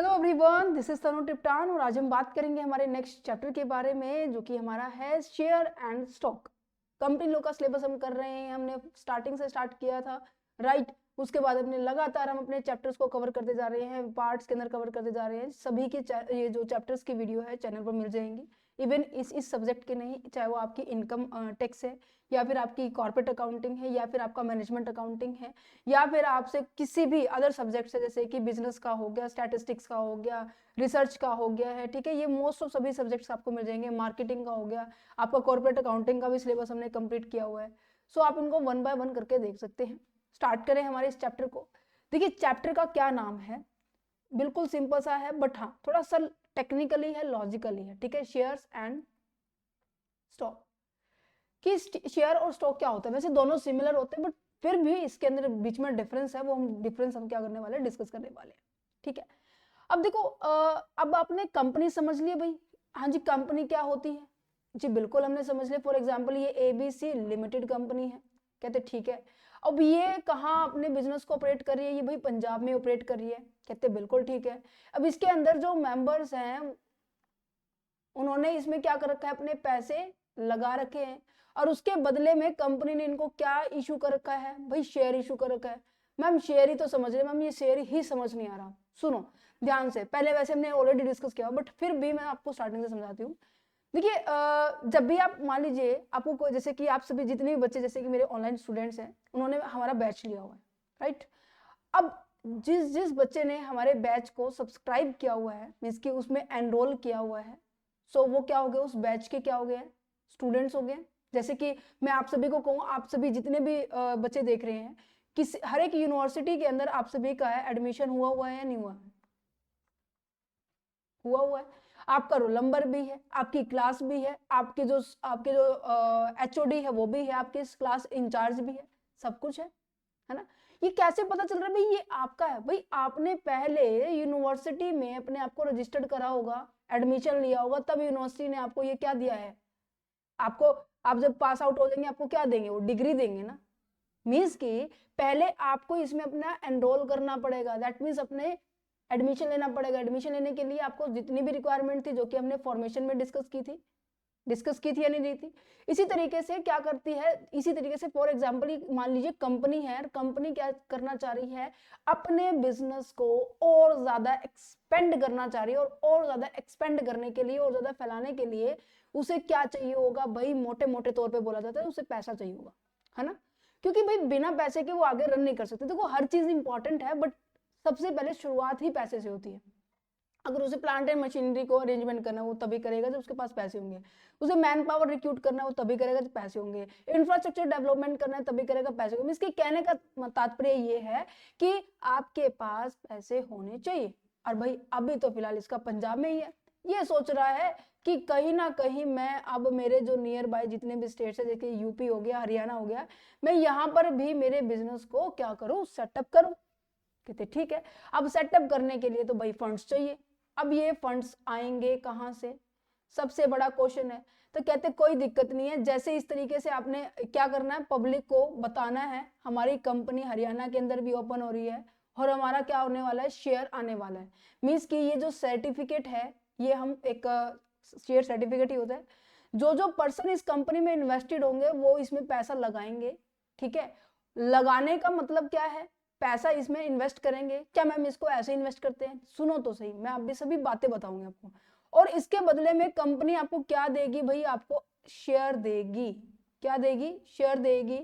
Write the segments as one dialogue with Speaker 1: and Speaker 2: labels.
Speaker 1: Hello everyone, this is तनु टिप्टान और आज हम बात करेंगे हमारे नेक्स्ट चैप्टर के बारे में, जो कि हमारा है share and stock. Company law का सिलेबस हम कर रहे हैं, हमने स्टार्टिंग से स्टार्ट किया था, राइट। उसके बाद अपने लगातार हम अपने चैप्टर्स को कवर करते जा रहे हैं, पार्ट्स के अंदर कवर करते जा रहे हैं। सभी के ये जो चैप्टर्स की वीडियो है चैनल पर मिल जाएंगी। इवन इस सब्जेक्ट के नहीं, चाहे वो आपकी इनकम टैक्स है, या फिर आपकी कॉर्पोरेट अकाउंटिंग है, या फिर आपका मैनेजमेंट अकाउंटिंग है, या फिर आपसे किसी भी अदर सब्जेक्ट से, जैसे कि बिजनेस का हो गया, स्टैटिस्टिक्स का हो गया, रिसर्च का हो गया है, ठीक है। ये मोस्ट ऑफ सभी सब्जेक्ट्स आपको मिल जाएंगे। मार्केटिंग का हो गया, आपका कॉर्पोरेट अकाउंटिंग का भी सिलेबस हमने कंप्लीट किया हुआ है। सो आप इनको 1 बाय 1 करके देख सकते हैं। स्टार्ट करें हमारे इस चैप्टर को। देखिए, चैप्टर का क्या नाम है, बिल्कुल सिंपल सा है, बट हाँ थोड़ा सा टेक्निकली है, लॉजिकली है, ठीक है। Shares and stock. कि शेयर और स्टॉक क्या होता है, वैसे दोनों सिमिलर होते हैं, बट फिर भी इसके अंदर बीच में डिफरेंस है। वो हम क्या करने वाले हैं, डिस्कस करने वाले हैं, ठीक है। अब देखो, अब आपने कंपनी समझ लिया भाई। हाँ जी, कंपनी क्या होती है जी, बिल्कुल हमने समझ लिया। फॉर एग्जांपल ये ABC लिमिटेड कंपनी है, कहते ठीक है। अब ये कहाँ अपने बिजनेस को ऑपरेट कर रही है, ये भाई पंजाब में ऑपरेट कर रही है, कहते बिल्कुल ठीक है। अब इसके अंदर जो मेंबर्स हैं, उन्होंने इसमें क्या कर रखा है, अपने पैसे लगा रखे हैं, और उसके बदले में कंपनी ने इनको क्या इशू कर रखा है भाई, शेयर इशू कर रखा है। मैम शेयर ही तो समझ रहे, मैम ये शेयर ही समझ नहीं आ रहा। सुनो ध्यान से, पहले वैसे हमने ऑलरेडी डिस्कस किया, बट फिर भी मैं आपको स्टार्टिंग से समझाती हूँ। देखिए, जब भी आप मान लीजिए आपको कोई, जैसे कि आप सभी जितने भी बच्चे, जैसे कि मेरे ऑनलाइन स्टूडेंट्स हैं, उन्होंने हमारा बैच लिया हुआ है, राइट। अब जिस जिस बच्चे ने हमारे बैच को सब्सक्राइब किया हुआ है, मीन्स कि उसमें एनरोल किया हुआ है, सो वो क्या हो गया, उस बैच के क्या हो गए, स्टूडेंट्स हो गए। जैसे कि मैं आप सभी को कहूँ, आप सभी जितने भी बच्चे देख रहे हैं, किस हर एक यूनिवर्सिटी के अंदर आप सभी का है एडमिशन हुआ है या नहीं हुआ है। आपका रोल नंबर भी है, आपकी क्लास भी है, आपके जो HOD है वो भी है, आपके क्लास इंचार्ज भी है, सब कुछ है ना। ये कैसे पता चल रहा है भाई ये आपका है? भाई आपने पहले यूनिवर्सिटी में अपने आप को रजिस्टर्ड करा होगा, एडमिशन लिया होगा, तब यूनिवर्सिटी ने आपको ये क्या दिया है, आपको, आप जब पास आउट हो जाएंगे आपको क्या देंगे, वो डिग्री देंगे ना। मीन्स कि पहले आपको इसमें अपना एनरोल करना पड़ेगा, दैट मीन्स अपने एडमिशन लेना पड़ेगा। एडमिशन लेने के लिए आपको जितनी भी रिक्वायरमेंट थी, जो कि हमने फॉर्मेशन में डिस्कस की थी या नहीं थी। इसी तरीके से क्या करती है, इसी तरीके से फॉर एग्जांपल मान लीजिए कंपनी है, कंपनी क्या करना चाह रही है, अपने बिजनेस को और ज्यादा एक्सपेंड करना चाह रही है, और ज्यादा एक्सपेंड करने के लिए और ज्यादा फैलाने के लिए उसे क्या चाहिए होगा भाई, मोटे मोटे तौर पे बोला जाता है, उसे पैसा चाहिए होगा, है ना। क्योंकि भाई बिना पैसे के वो आगे रन नहीं कर सकते। देखो हर चीज इंपॉर्टेंट है, बट सबसे पहले शुरुआत ही पैसे से होती है। अगर उसे प्लांट एंड मशीनरी को अरेंजमेंट करना है, वो तभी करेगा जब उसके पास पैसे होंगे। उसे मैन पावर रिक्रूट करना है, वो तभी करेगा जब पैसे होंगे। इंफ्रास्ट्रक्चर डेवलपमेंट करना है, तभी करेगा पैसे होंगे। इसके कहने का तात्पर्य ये है कि आपके पास पैसे होने चाहिए। और भाई अभी तो फिलहाल इसका पंजाब में ही है, ये सोच रहा है कि कहीं ना कहीं मैं अब मेरे जो नियर बाय जितने भी स्टेट्स है, जैसे यूपी हो गया, हरियाणा हो गया, मैं यहाँ पर भी मेरे बिजनेस को क्या करूँ, सेटअप करूँ। कहते ठीक है। अब सेटअप करने के लिए तो भाई फंड्स चाहिए। अब ये फंड्स आएंगे कहाँ से, सबसे बड़ा क्वेश्चन है। तो कहते कोई दिक्कत नहीं है, जैसे इस तरीके से आपने क्या करना है, पब्लिक को बताना है हमारी कंपनी हरियाणा के अंदर भी ओपन हो रही है, और हमारा क्या होने वाला है, शेयर आने वाला है। मीन्स कि ये जो सर्टिफिकेट है, ये हम एक शेयर सर्टिफिकेट ही होता है। जो जो पर्सन इस कंपनी में इन्वेस्टेड होंगे वो इसमें पैसा लगाएंगे, ठीक है। लगाने का मतलब क्या है, पैसा इसमें इन्वेस्ट करेंगे। क्या मैम इसको ऐसे इन्वेस्ट करते हैं? सुनो तो सही, मैं अभी सभी बातें बताऊंगी आपको। और इसके बदले में कंपनी आपको क्या देगी भाई, आपको शेयर देगी। क्या देगी? शेयर देगी।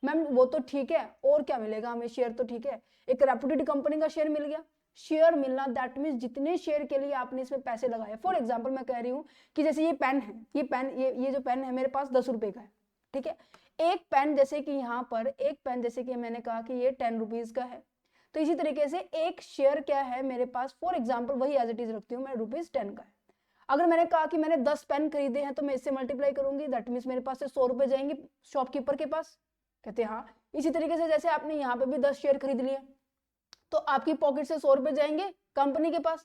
Speaker 1: मैम वो तो ठीक है, और क्या मिलेगा हमें? शेयर तो ठीक है, एक रेप्यूटेड कंपनी का शेयर मिल गया। शेयर मिलना दैट मीन्स जितने शेयर के लिए आपने इसमें पैसे लगाए। फॉर एग्जाम्पल मैं कह रही हूँ कि जैसे ये पेन है, ये जो पेन है मेरे पास 10 रुपए का है, ठीक है। एक पेन जैसे कि यहाँ पर एक पेन जैसे कि मैंने कहा कि ये 10 रुपीज का है, तो इसी तरीके से एक शेयर क्या है मेरे पास, फॉर एग्जाम्पल वही एज इट इज रखती हूँ मैं, ₹10 का है। अगर मैंने कहा कि मैंने 10 पेन खरीदे हैं, तो मैं इससे मल्टीप्लाई करूंगी, दैट मीन्स मेरे पास से 100 रुपए जाएंगे शॉपकीपर के पास। कहते हैं हाँ। इसी तरीके से जैसे आपने यहाँ पे भी 10 शेयर खरीद लिए, तो आपकी पॉकेट से 100 रुपए जाएंगे कंपनी के पास।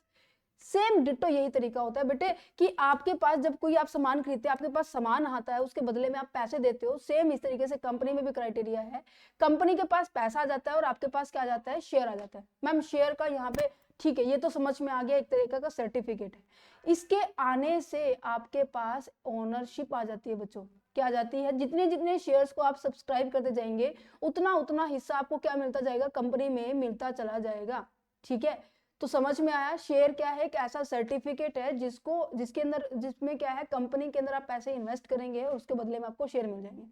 Speaker 1: सेम डिट्टो यही तरीका होता है बेटे, कि आपके पास जब कोई आप सामान खरीदते हैं, आपके पास सामान आता है, उसके बदले में आप पैसे देते हो। सेम इस तरीके से कंपनी में भी क्राइटेरिया है। कंपनी के पास पैसा आ जाता है और आपके पास क्या आ जाता है, शेयर आ जाता है। मैम शेयर का यहाँ पे ठीक है, ये तो समझ में आ गया, एक तरीके का सर्टिफिकेट है। इसके आने से आपके पास ओनरशिप आ जाती है बच्चों। क्या आ जाती है? जितने जितने शेयर्स को आप सब्सक्राइब करते जाएंगे उतना उतना हिस्सा आपको क्या मिलता जाएगा? कंपनी में मिलता चला जाएगा। ठीक है, तो समझ में आया। शेयर क्या है? एक ऐसा सर्टिफिकेट है जिसके अंदर जिसमें क्या है, कंपनी के अंदर आप पैसे इन्वेस्ट करेंगे और उसके बदले में आपको शेयर मिल जाएंगे।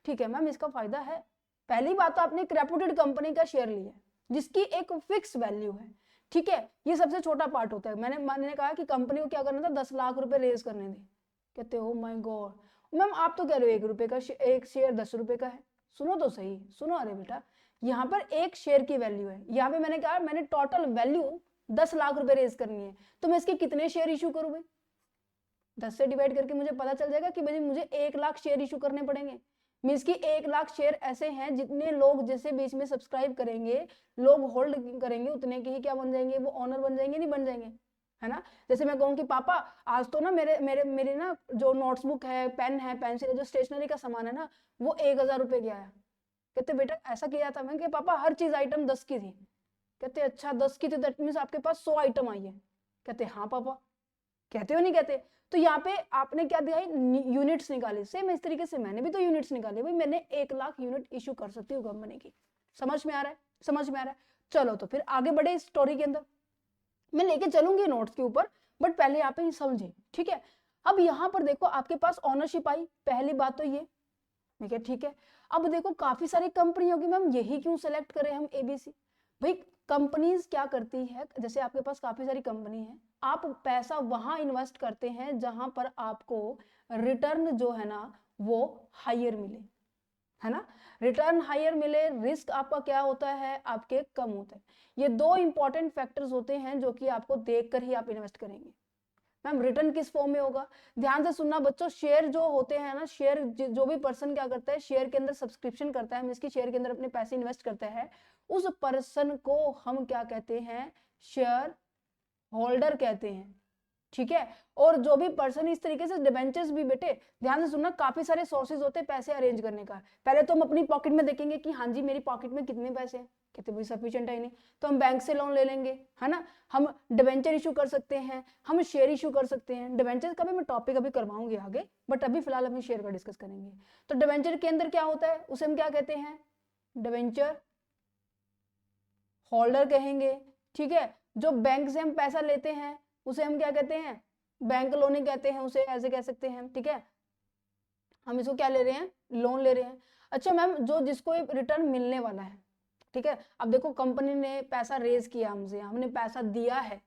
Speaker 1: ठीक है मैम, इसका फायदा है। पहली बात तो आपने एक रेपुटेड कंपनी का शेयर लिया जिसकी एक फिक्स वैल्यू है। ठीक है, ये सबसे छोटा पार्ट होता है। मैंने कहा कि कंपनी को क्या करना था, 10 लाख रुपए रेज करने थे। कहते हो माय गॉड मैम, आप तो कह रहे हो 1 रुपए का एक शेयर 10 रुपए का है। सुनो तो सही, सुनो। अरे बेटा, यहाँ पर एक शेयर की वैल्यू है, यहाँ पे मैंने कहा मैंने टोटल वैल्यू 10 लाख रुपए रेज करनी है, तो मैं इसके कितने शेयर इशू करूँ भाई? 10 से डिवाइड करके मुझे पता चल जाएगा कि भाई मुझे 1 लाख शेयर इशू करने पड़ेंगे। मीन्स कि 1 लाख शेयर ऐसे हैं जितने लोग जैसे बीच में सब्सक्राइब करेंगे, लोग होल्ड करेंगे, उतने के ही क्या बन जाएंगे? वो ऑनर बन जाएंगे, नहीं बन जाएंगे? है ना। जैसे मैं कहूँ कि पापा आज तो ना मेरे ना जो नोट्सबुक है, पेन है, पेंसिल है, जो स्टेशनरी का सामान है ना, वो 1000 रुपए गया है। कहते बेटा ऐसा किया था। मैं कि पापा हर चीज आइटम 10 की थी। कहते अच्छा 10 की थी, दैट मीन्स आपके पास 100 आइटम आई है। कहते हाँ पापा। कहते हो नहीं कहते? तो यहाँ पे आपने क्या दिया है? यूनिट्स निकाली। सेम इस तरीके से मैंने भी तो यूनिट्स निकाले भाई। मैंने 1 लाख यूनिट इशू कर सकती हूँ कंपनी की। समझ में आ रहा है? समझ में आ रहा है। चलो तो फिर आगे बढ़े इस स्टोरी के अंदर। मैं लेके चलूंगी नोट्स के ऊपर, बट पहले यहाँ पे समझे। ठीक है, अब यहाँ पर देखो आपके पास ओनरशिप आई, पहली बात तो ये। मैं क्या ठीक है। अब देखो काफी सारी कंपनी होगी मैम, यही क्यों सेलेक्ट करें हम एबीसी? भाई कंपनीज क्या करती है, जैसे आपके पास काफी सारी कंपनी है, आप पैसा वहां इन्वेस्ट करते हैं जहां पर आपको रिटर्न जो है ना वो हायर मिले, है ना। रिटर्न हायर मिले, रिस्क आपका क्या होता है? आपके कम होते हैं। ये 2 इंपॉर्टेंट फैक्टर्स होते हैं जो कि आपको देखकर ही आप इन्वेस्ट करेंगे। मैम रिटर्न किस फॉर्म में होगा? ध्यान से सुनना बच्चों, शेयर जो होते हैं ना, शेयर जो भी पर्सन क्या करता है, शेयर के अंदर सब्सक्रिप्शन करता है, जिसकी शेयर के अंदर अपने पैसे इन्वेस्ट करता है, उस पर्सन को हम क्या कहते हैं? शेयर होल्डर कहते हैं। ठीक है, और जो भी पर्सन इस तरीके से डिबेंचर्स भी, बेटे ध्यान से सुनना, काफी सारे सोर्सेज होते हैं पैसे अरेंज करने का। पहले तो हम अपनी पॉकेट में देखेंगे कि हाँ जी मेरी पॉकेट में कितने पैसे हैं। कहते भाई सफिशिएंट है नहीं, तो हम बैंक से लोन ले लेंगे, है ना। हम डिबेंचर इशू कर सकते हैं, हम शेयर इशू कर सकते हैं। डिबेंचर का भी मैं टॉपिक अभी करवाऊंगी आगे, बट अभी फिलहाल हम शेयर का डिस्कस करेंगे। तो डिबेंचर के अंदर क्या होता है, उसे हम क्या कहते हैं? डिबेंचर होल्डर कहेंगे। ठीक है, जो बैंक से हम पैसा लेते हैं उसे हम क्या कहते हैं? बैंक लोन ही कहते हैं, उसे ऐसे कह सकते हैं। ठीक है, हम इसको क्या ले रहे हैं? लोन ले रहे हैं। अच्छा मैम, जो जिसको रिटर्न मिलने वाला है, ठीक है, अब देखो कंपनी ने पैसा रेज किया हमसे, हमने पैसा दिया है,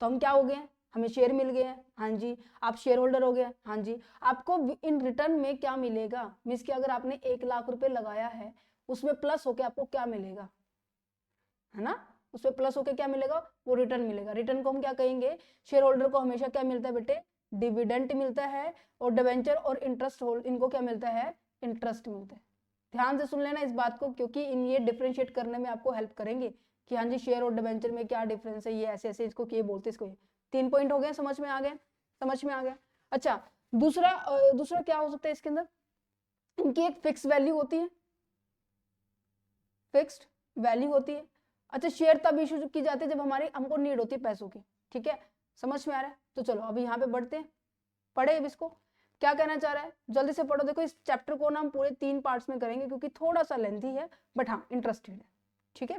Speaker 1: तो हम क्या हो गए? हमें शेयर मिल गए हैं। हाँ जी, आप शेयर होल्डर हो गए। हाँ जी, आपको इन रिटर्न में क्या मिलेगा? मीन्स कि अगर आपने 1 लाख रुपए लगाया है, उसमें प्लस होके आपको क्या मिलेगा, है ना। उसमें प्लस होके क्या मिलेगा? वो रिटर्न मिलेगा। रिटर्न को हम क्या कहेंगे? शेयर होल्डर को हमेशा क्या मिलता है बेटे? डिविडेंड मिलता है। और डिवेंचर और इंटरेस्ट होल्ड, इनको क्या मिलता है? इंटरेस्ट मिलता है। ध्यान से सुन लेना इस बात को, क्योंकि इन ये डिफरेंशिएट करने में आपको हेल्प करेंगे कि हाँ जी शेयर और डिवेंचर में क्या डिफरेंस है, ये ऐसे ऐसे इसको ये बोलते, इसको ये। 3 पॉइंट हो गए, समझ में आ गए? समझ में आ गया। अच्छा, दूसरा क्या हो सकता है इसके अंदर? इनकी एक फिक्स वैल्यू होती है, फिक्स्ड वैल्यू होती है। अच्छा, शेयर तब इशू की जाती है जब हमको नीड होती है पैसों की। ठीक है, समझ में आ रहा है? तो चलो अभी यहाँ पे बढ़ते हैं, पढ़े अब इसको। क्या कहना चाह रहा है? जल्दी से पढ़ो। देखो इस चैप्टर को ना हम पूरे 3 पार्ट्स में करेंगे क्योंकि थोड़ा सा लेंथी है, बट हाँ इंटरेस्टेड है। ठीक है,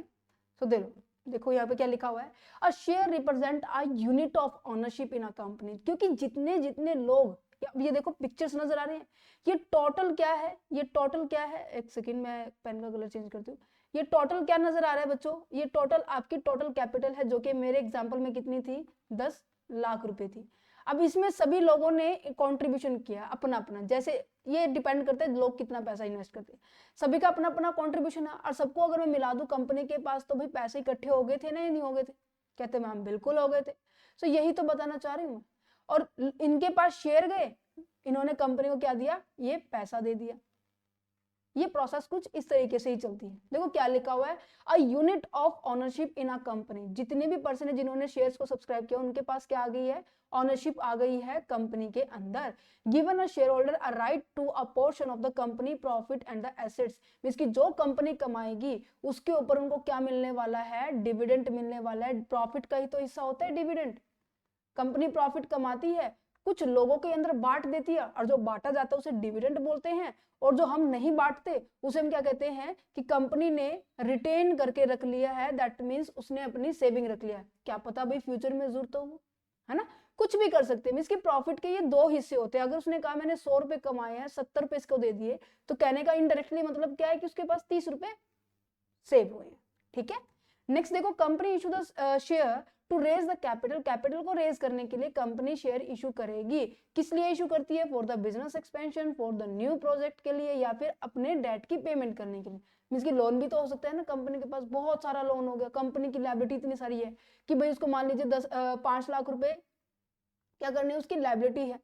Speaker 1: तो देखो यहाँ पे क्या लिखा हुआ है? A share represent a unit of ownership in a company. क्योंकि जितने जितने लोग, ये देखो पिक्चर्स नजर आ रही है, ये टोटल क्या है? ये टोटल क्या है? एक सेकंड, मैं पेन का कलर चेंज करती हूँ। ये टोटल क्या नजर आ रहा है बच्चों? ये टोटल आपकी टोटल कैपिटल है, जो कि मेरे एग्जांपल में कितनी थी? 10 लाख रुपए थी। अब इसमें सभी लोगों ने कंट्रीब्यूशन किया अपना अपना, जैसे ये डिपेंड करता है लोग कितना पैसा इन्वेस्ट करते हैं। सभी का अपना अपना कंट्रीब्यूशन है, और सबको अगर मैं मिला दूं कंपनी के पास, तो भाई पैसे इकट्ठे हो गए थे ना, नहीं हो गए थे? कहते मैम बिल्कुल हो गए थे। तो यही तो बताना चाह रही हूँ। और इनके पास शेयर गए, इन्होंने कंपनी को क्या दिया? ये पैसा दे दिया। ये प्रोसेस कुछ इस तरीके से ही चलती है। देखो क्या लिखा हुआ है, a unit of ownership in a company, जितने भी पर्सन है जिन्होंने शेयर्स को सब्सक्राइब किया उनके पास क्या आ गई है, ऑनरशिप आ गई है कंपनी के अंदर। Given a share holder a right to a portion of the company profit and the assets, means कि जो कंपनी कमाएगी उसके ऊपर उनको क्या मिलने वाला है, डिविडेंड मिलने वाला है। प्रॉफिट का ही तो हिस्सा होता है डिविडेंड। कंपनी प्रॉफिट कमाती है, कुछ लोगों के अंदर बांट देती है, और जो बांटा जाता है उसे डिविडेंड बोलते हैं, और जो हम नहीं बांटते उसे हम क्या कहते हैं कि कंपनी ने रिटेन करके रख लिया है, दैट मींस उसने अपनी सेविंग रख लिया है। क्या पता भाई फ्यूचर में जरूरत हो, है ना, कुछ भी कर सकते हैं। मींस कि प्रॉफिट के ये दो हिस्से होते हैं। अगर उसने कहा मैंने 100 रुपए कमाए हैं, 70 रुपए इसको दे दिए, तो कहने का इनडायरेक्टली मतलब क्या है कि उसके पास 30 रुपए सेव हुए हैं। ठीक है, नेक्स्ट देखो, company issue the share to raise the capital, capital को रेज करने के लिए कंपनी शेयर इशू करेगी। किस लिए इशू करती है, for the business expansion, for the new project के लिए, या फिर अपने डेट की पेमेंट करने के लिए। मींस की लोन भी तो हो सकता है ना, कंपनी के पास बहुत सारा लोन हो गया, कंपनी की लायबिलिटी इतनी सारी है कि भाई उसको मान लीजिए 5 लाख रुपए क्या करने, उसकी लायबिलिटी है,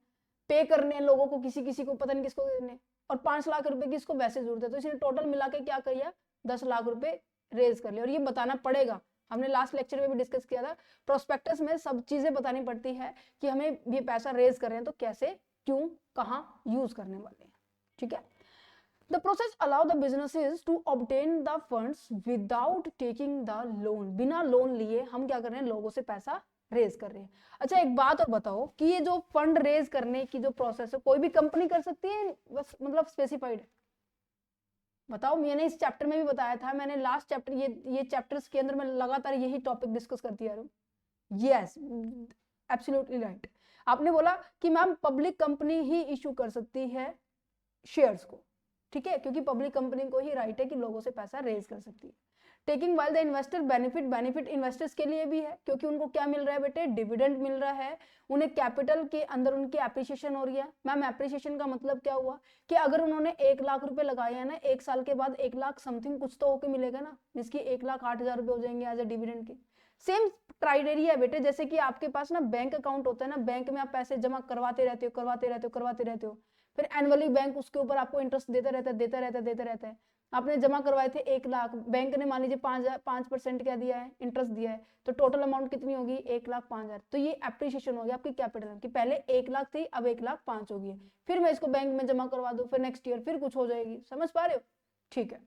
Speaker 1: पे करने हैं लोगों को, किसी किसी को पता नहीं किसको देने, और 5 लाख रुपए की इसको वैसे जरूरत है, तो इसने टोटल मिला के क्या किया, 10 लाख रुपए रेज कर लिया। और ये बताना पड़ेगा, हमने लास्ट लेक्चर में भी डिस्कस किया था, प्रोस्पेक्टस में सब चीजें बतानी पड़ती है कि हमें ये पैसा रेज कर रहे हैं तो कैसे, क्यों, कहां यूज करने वाले हैं। ठीक है, The process allow the businesses to obtain the funds without taking the loan, बिना लोन लिए हम क्या कर रहे हैं, लोगों से पैसा रेज कर रहे हैं। अच्छा एक बात और बताओ कि ये जो फंड रेज करने की जो प्रोसेस है कोई भी कंपनी कर सकती है, बस मतलब स्पेसिफाइड है, बताओ। मैंने इस चैप्टर में भी बताया था, मैंने लास्ट चैप्टर ये चैप्टर्स के अंदर मैं लगातार यही टॉपिक डिस्कस करती आ रही हूँ। Yes, absolutely right. आपने बोला कि मैम पब्लिक कंपनी ही इशू कर सकती है शेयर्स को, ठीक है, क्योंकि पब्लिक कंपनी को ही राइट है कि लोगों से पैसा रेज कर सकती है। Taking while the investor benefit, benefit investors के लिए भी है, क्योंकि उनको क्या मिल रहा है बेटे, डिविडेंड मिल रहा है, उन्हें कैपिटल के अंदर उनकी एप्रिसिएशन हो रही है। मैम एप्रिसिएशन का मतलब क्या हुआ कि अगर उन्होंने 1 लाख रुपए लगाए हैं ना, 1 साल के बाद 1 लाख समथिंग कुछ तो होके मिलेगा ना, जिसकी 1,08,000 रुपए हो जाएंगे एज ए डिविडेंड के। सेम क्राइटेरिया है बेटे, जैसे कि आपके पास ना बैंक अकाउंट होता है ना, बैंक में आप पैसे जमा करवाते रहते हो, करवाते रहते हो, करवाते रहते हो, फिर एनुअली बैंक उसके ऊपर आपको इंटरेस्ट देता रहता है, देता रहता है, देता रहता है। आपने जमा करवाए थे 1 लाख, बैंक ने मान लीजिए 5% क्या दिया है, इंटरेस्ट दिया है, तो टोटल अमाउंट कितनी होगी, 1,05,000। तो ये एप्रिसिएशन हो गया आपकी कैपिटल की, पहले 1 लाख थी अब 1,05,000 होगी, फिर मैं इसको बैंक में जमा करवा दूं, फिर नेक्स्ट ईयर फिर कुछ हो जाएगी। समझ पा रहे हो, ठीक है।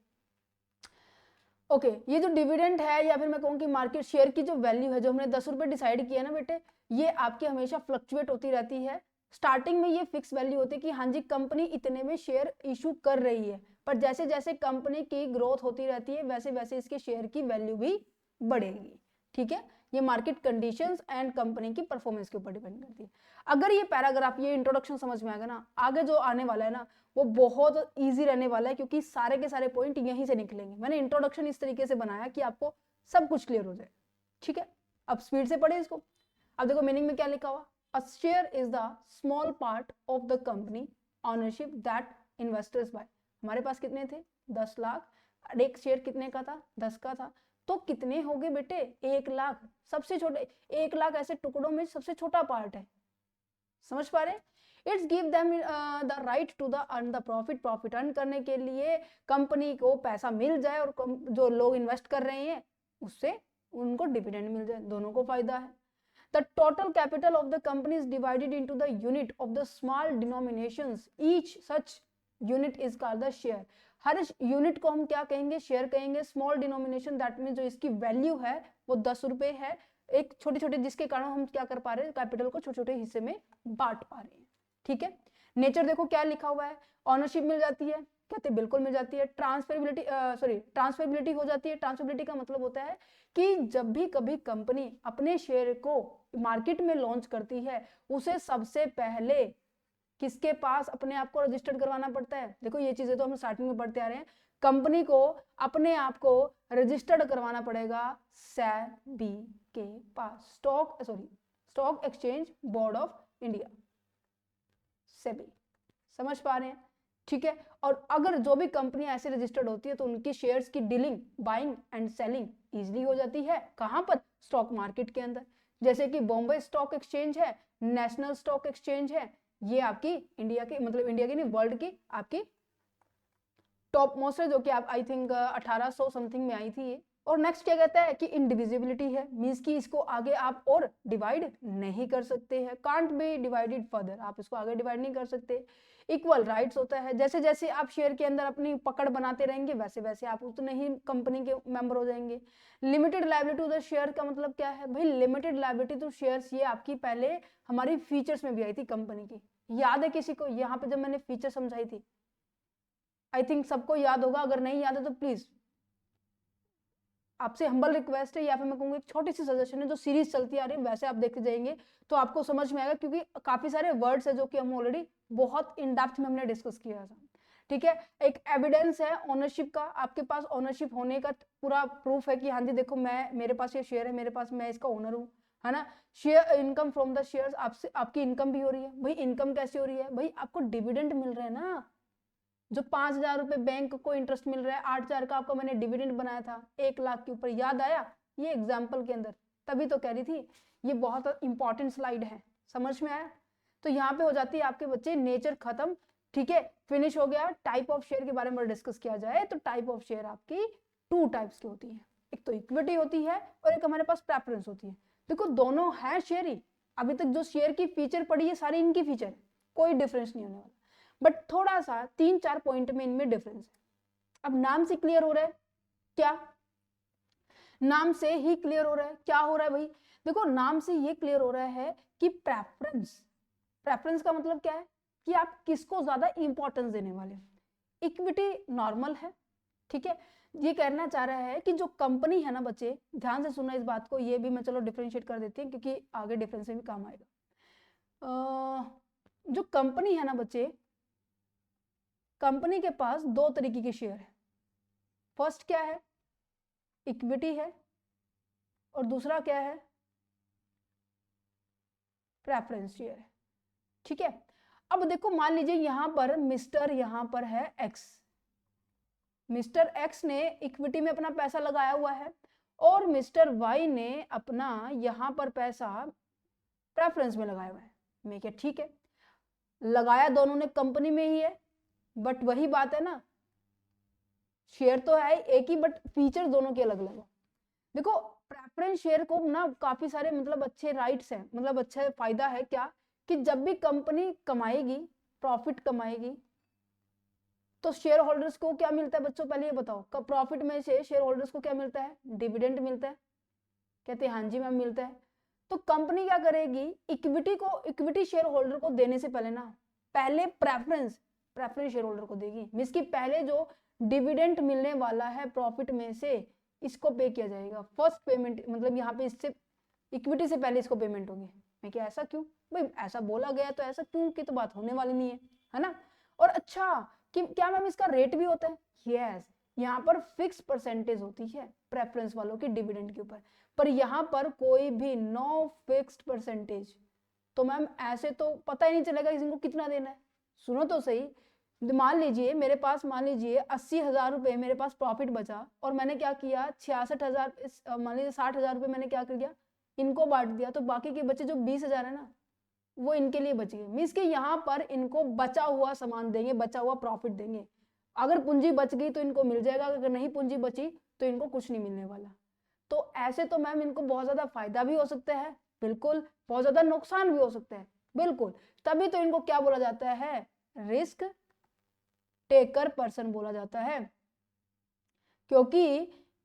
Speaker 1: ओके, ये जो डिविडेंड है या फिर मैं कहूँ कि मार्केट शेयर की जो वैल्यू है, जो हमने 10 रुपए डिसाइड किया ना बेटे, ये आपकी हमेशा फ्लक्चुएट होती रहती है। स्टार्टिंग में ये फिक्स वैल्यू होती है कि हाँ जी कंपनी इतने में शेयर इशू कर रही है, पर जैसे जैसे कंपनी की ग्रोथ होती रहती है वैसे वैसे इसके शेयर की वैल्यू भी बढ़ेगी। ठीक है, ये मार्केट कंडीशंस एंड कंपनी की परफॉर्मेंस के ऊपर डिपेंड करती है। अगर ये पैराग्राफ, ये इंट्रोडक्शन समझ में आएगा ना, आगे जो आने वाला है ना वो बहुत इजी रहने वाला है, क्योंकि सारे के सारे पॉइंट यहीं से निकलेंगे। मैंने इंट्रोडक्शन इस तरीके से बनाया कि आपको सब कुछ क्लियर हो जाए। ठीक है, अब स्पीड से पढ़े इसको। अब देखो मीनिंग में क्या लिखा हुआ, a share is the small part of the company ownership that investors buy. हमारे पास कितने थे, 10 लाख, एक शेयर कितने का था, 10 का था, तो कितने हो गए बेटे, 1 लाख। सबसे छोटे 1 लाख ऐसे टुकड़ों में सबसे छोटा पार्ट है। समझ पा रहे, it's give them the right to the earn the profit, profit earn करने के लिए कंपनी को पैसा मिल जाए और जो लोग इन्वेस्ट कर रहे हैं उससे उनको डिविडेंड मिल जाए, दोनों को फायदा है। The total capital of the company is divided into the unit of the small denominations. Each such unit is called the share. Her unit को हम क्या कहेंगे, शेयर कहेंगे। स्मॉल डिनोमिनेशन दैट मीन जो इसकी वैल्यू है वो 10 रुपए है, एक छोटे छोटे, जिसके कारण हम क्या कर पा रहे हैं, कैपिटल को छोटे छोटे हिस्से में बांट पा रहे हैं। ठीक है, नेचर देखो क्या लिखा हुआ है, ऑनरशिप मिल जाती है, कहते बिल्कुल मिल जाती है। ट्रांसफरेबिलिटी ट्रांसफरेबिलिटी हो जाती है। ट्रांसफरेबिलिटी का मतलब होता है कि जब भी कभी कंपनी अपने शेयर को मार्केट में लॉन्च करती है उसे सबसे पहले किसके पास अपने आप को रजिस्टर्ड करवाना पड़ता है। देखो ये चीजें तो हम स्टार्टिंग में पढ़ते आ रहे हैं, कंपनी को अपने आप को रजिस्टर्ड करवाना पड़ेगा सेबी के पास, stock exchange board of India, SEBI. समझ पा रहे हैं, ठीक है। और अगर जो भी कंपनी ऐसे रजिस्टर्ड होती है तो उनकी शेयर्स की dealing, buying and selling easily हो जाती है। कहां पर, स्टॉक मार्केट के अंदर, जैसे कि बॉम्बे स्टॉक एक्सचेंज है, नेशनल स्टॉक एक्सचेंज है, ये आपकी इंडिया के, मतलब इंडिया की नहीं वर्ल्ड की आपकी टॉप मोस्ट है, जो कि आप आई थिंक 1800 समथिंग में आई थी ये। और नेक्स्ट क्या कहता है कि इंडिविजिबिलिटी है, मीन्स कि इसको आगे आप और डिवाइड नहीं कर सकते हैं, कांट बी डिवाइडेड फर्दर, आप इसको आगे डिवाइड नहीं कर सकते। इक्वल राइट्स होता है, जैसे जैसे आप शेयर के अंदर अपनी पकड़ बनाते रहेंगे वैसे वैसे आप उतने ही कंपनी के मेंबर हो जाएंगे। Limited liability to the share का मतलब क्या है भाई, लिमिटेड लायबिलिटी टू शेयर्स, ये आपकी पहले हमारी फीचर्स में भी आई थी कंपनी की, याद है किसी को यहाँ पे जब मैंने फीचर समझाई थी? आई थिंक सबको याद होगा, अगर नहीं याद है तो प्लीज आपसे हम्बल रिक्वेस्ट है, या फिर मैं कहूँगी एक छोटी सी सजेशन है, जो सीरीज चलती आ रही है वैसे आप देखते जाएंगे तो आपको समझ में आएगा, क्योंकि काफी सारे वर्ड्स है जो कि हम ऑलरेडी बहुत इन डेप्थ में हमने डिस्कस किया था। ठीक है, एक एविडेंस है ओनरशिप का, आपके पास ओनरशिप होने का पूरा प्रूफ है कि हाँ जी देखो मैं, मेरे पास ये शेयर है, मेरे पास, मैं इसका ओनर हूँ, है ना। Share income from the shares, आपसे आपकी इनकम भी हो रही है भाई। इनकम कैसे हो रही है भाई, आपको डिविडेंड मिल रहा है ना, जो 5,000 रुपए बैंक को इंटरेस्ट मिल रहा है, 8,000 का आपको मैंने डिविडेंड बनाया था 1 लाख के ऊपर, याद आया ये एग्जाम्पल के अंदर, तभी तो कह रही थी ये बहुत इंपॉर्टेंट स्लाइड है, समझ में आया। तो यहाँ पे हो जाती है आपके बच्चे नेचर खत्म। ठीक है, फिनिश हो गया। टाइप ऑफ शेयर के बारे में डिस्कस किया जाए तो टाइप ऑफ शेयर आपकी 2 टाइप्स की होती है, एक तो इक्विटी होती है और एक हमारे पास प्रेफरेंस होती है। देखो दोनों है शेयर ही, अभी तक जो शेयर की फीचर पड़ी है सारी इनकी फीचर, कोई डिफरेंस नहीं होने वाला, बट थोड़ा सा 3-4 पॉइंट में इनमें डिफरेंस है। अब नाम से क्लियर हो रहा है क्या? नाम से ही क्लियर हो रहा है, क्या हो रहा है भाई? देखो नाम से ये क्लियर हो रहा है कि प्रेफरेंस, प्रेफरेंस का मतलब क्या है कि आप किसको ज्यादा इंपॉर्टेंस देने वाले हो। इक्विटी नॉर्मल है, ठीक है, ये कहना चाह रहा है कि जो कंपनी है ना बच्चे, ध्यान से सुनना इस बात को, ये भी मैं चलो डिफरेंशिएट कर देती हूँ क्योंकि आगे डिफरेंस में भी काम आएगा। जो कंपनी है ना बच्चे, कंपनी के पास 2 तरीके के शेयर है। फर्स्ट क्या है, इक्विटी है, और दूसरा क्या है, प्रेफरेंस शेयर है। ठीक है, अब देखो मान लीजिए यहां पर मिस्टर, यहां पर है एक्स, मिस्टर एक्स ने इक्विटी में अपना पैसा लगाया हुआ है और मिस्टर वाई ने अपना यहां पर पैसा प्रेफरेंस में लगाया हुआ है। मैं क्या, ठीक है, लगाया दोनों ने कंपनी में ही है, बट वही बात है ना, शेयर तो है एक ही बट फीचर दोनों के अलग अलग है। देखो प्रेफरेंस शेयर को ना काफी सारे मतलब अच्छे राइट्स हैं, मतलब अच्छा फायदा है क्या, कि जब भी कंपनी कमाएगी, प्रॉफिट कमाएगी, तो शेयर होल्डर्स को क्या मिलता है बच्चों, पहले ये बताओ, प्रॉफिट में से शेयर होल्डर्स को क्या मिलता है, डिविडेंड मिलता है। कहते हैं हाँ जी मैम मिलता है। तो कंपनी क्या करेगी, इक्विटी को, इक्विटी शेयर होल्डर को देने से पहले ना, पहले प्रेफरेंस शेयर होल्डर को देगी, मींस कि पहले जो डिविडेंड मिलने वाला है प्रॉफिट में से, इसको पे किया जाएगा। फर्स्ट पेमेंट मतलब यहाँ पे इससे इक्विटी से पहले इसको पेमेंट होगी। मैं क्या, ऐसा क्यों भाई, ऐसा बोला गया तो ऐसा क्यों की तो बात होने वाली नहीं है ना। और अच्छा कि क्या मैम इसका रेट भी होता है, यस, यहाँ पर फिक्स परसेंटेज होती है प्रेफरेंस वालों की डिविडेंड के ऊपर, पर यहाँ पर कोई भी नो फिक्स्ड परसेंटेज। तो मैम ऐसे तो पता ही नहीं चलेगा इनको कितना देना है। सुनो तो सही, मान लीजिए मेरे पास, मान लीजिए 80,000 रुपए मेरे पास प्रॉफिट बचा और मैंने क्या किया, 66,000, मान लीजिए 60,000 रुपए मैंने क्या कर दिया, इनको बांट दिया, तो बाकी के बचे जो 20,000 है ना, वो इनके लिए बच गए। मीन्स कि यहाँ पर इनको बचा हुआ सामान देंगे, बचा हुआ प्रॉफिट देंगे। अगर पूंजी बच गई तो इनको मिल जाएगा, अगर नहीं पूंजी बची तो इनको कुछ नहीं मिलने वाला। तो ऐसे तो मैम इनको बहुत ज्यादा फायदा भी हो सकता है, बिल्कुल, बहुत ज्यादा नुकसान भी हो सकता है, बिल्कुल, तभी तो इनको क्या बोला जाता है, रिस्क टेकर पर्सन बोला जाता है, क्योंकि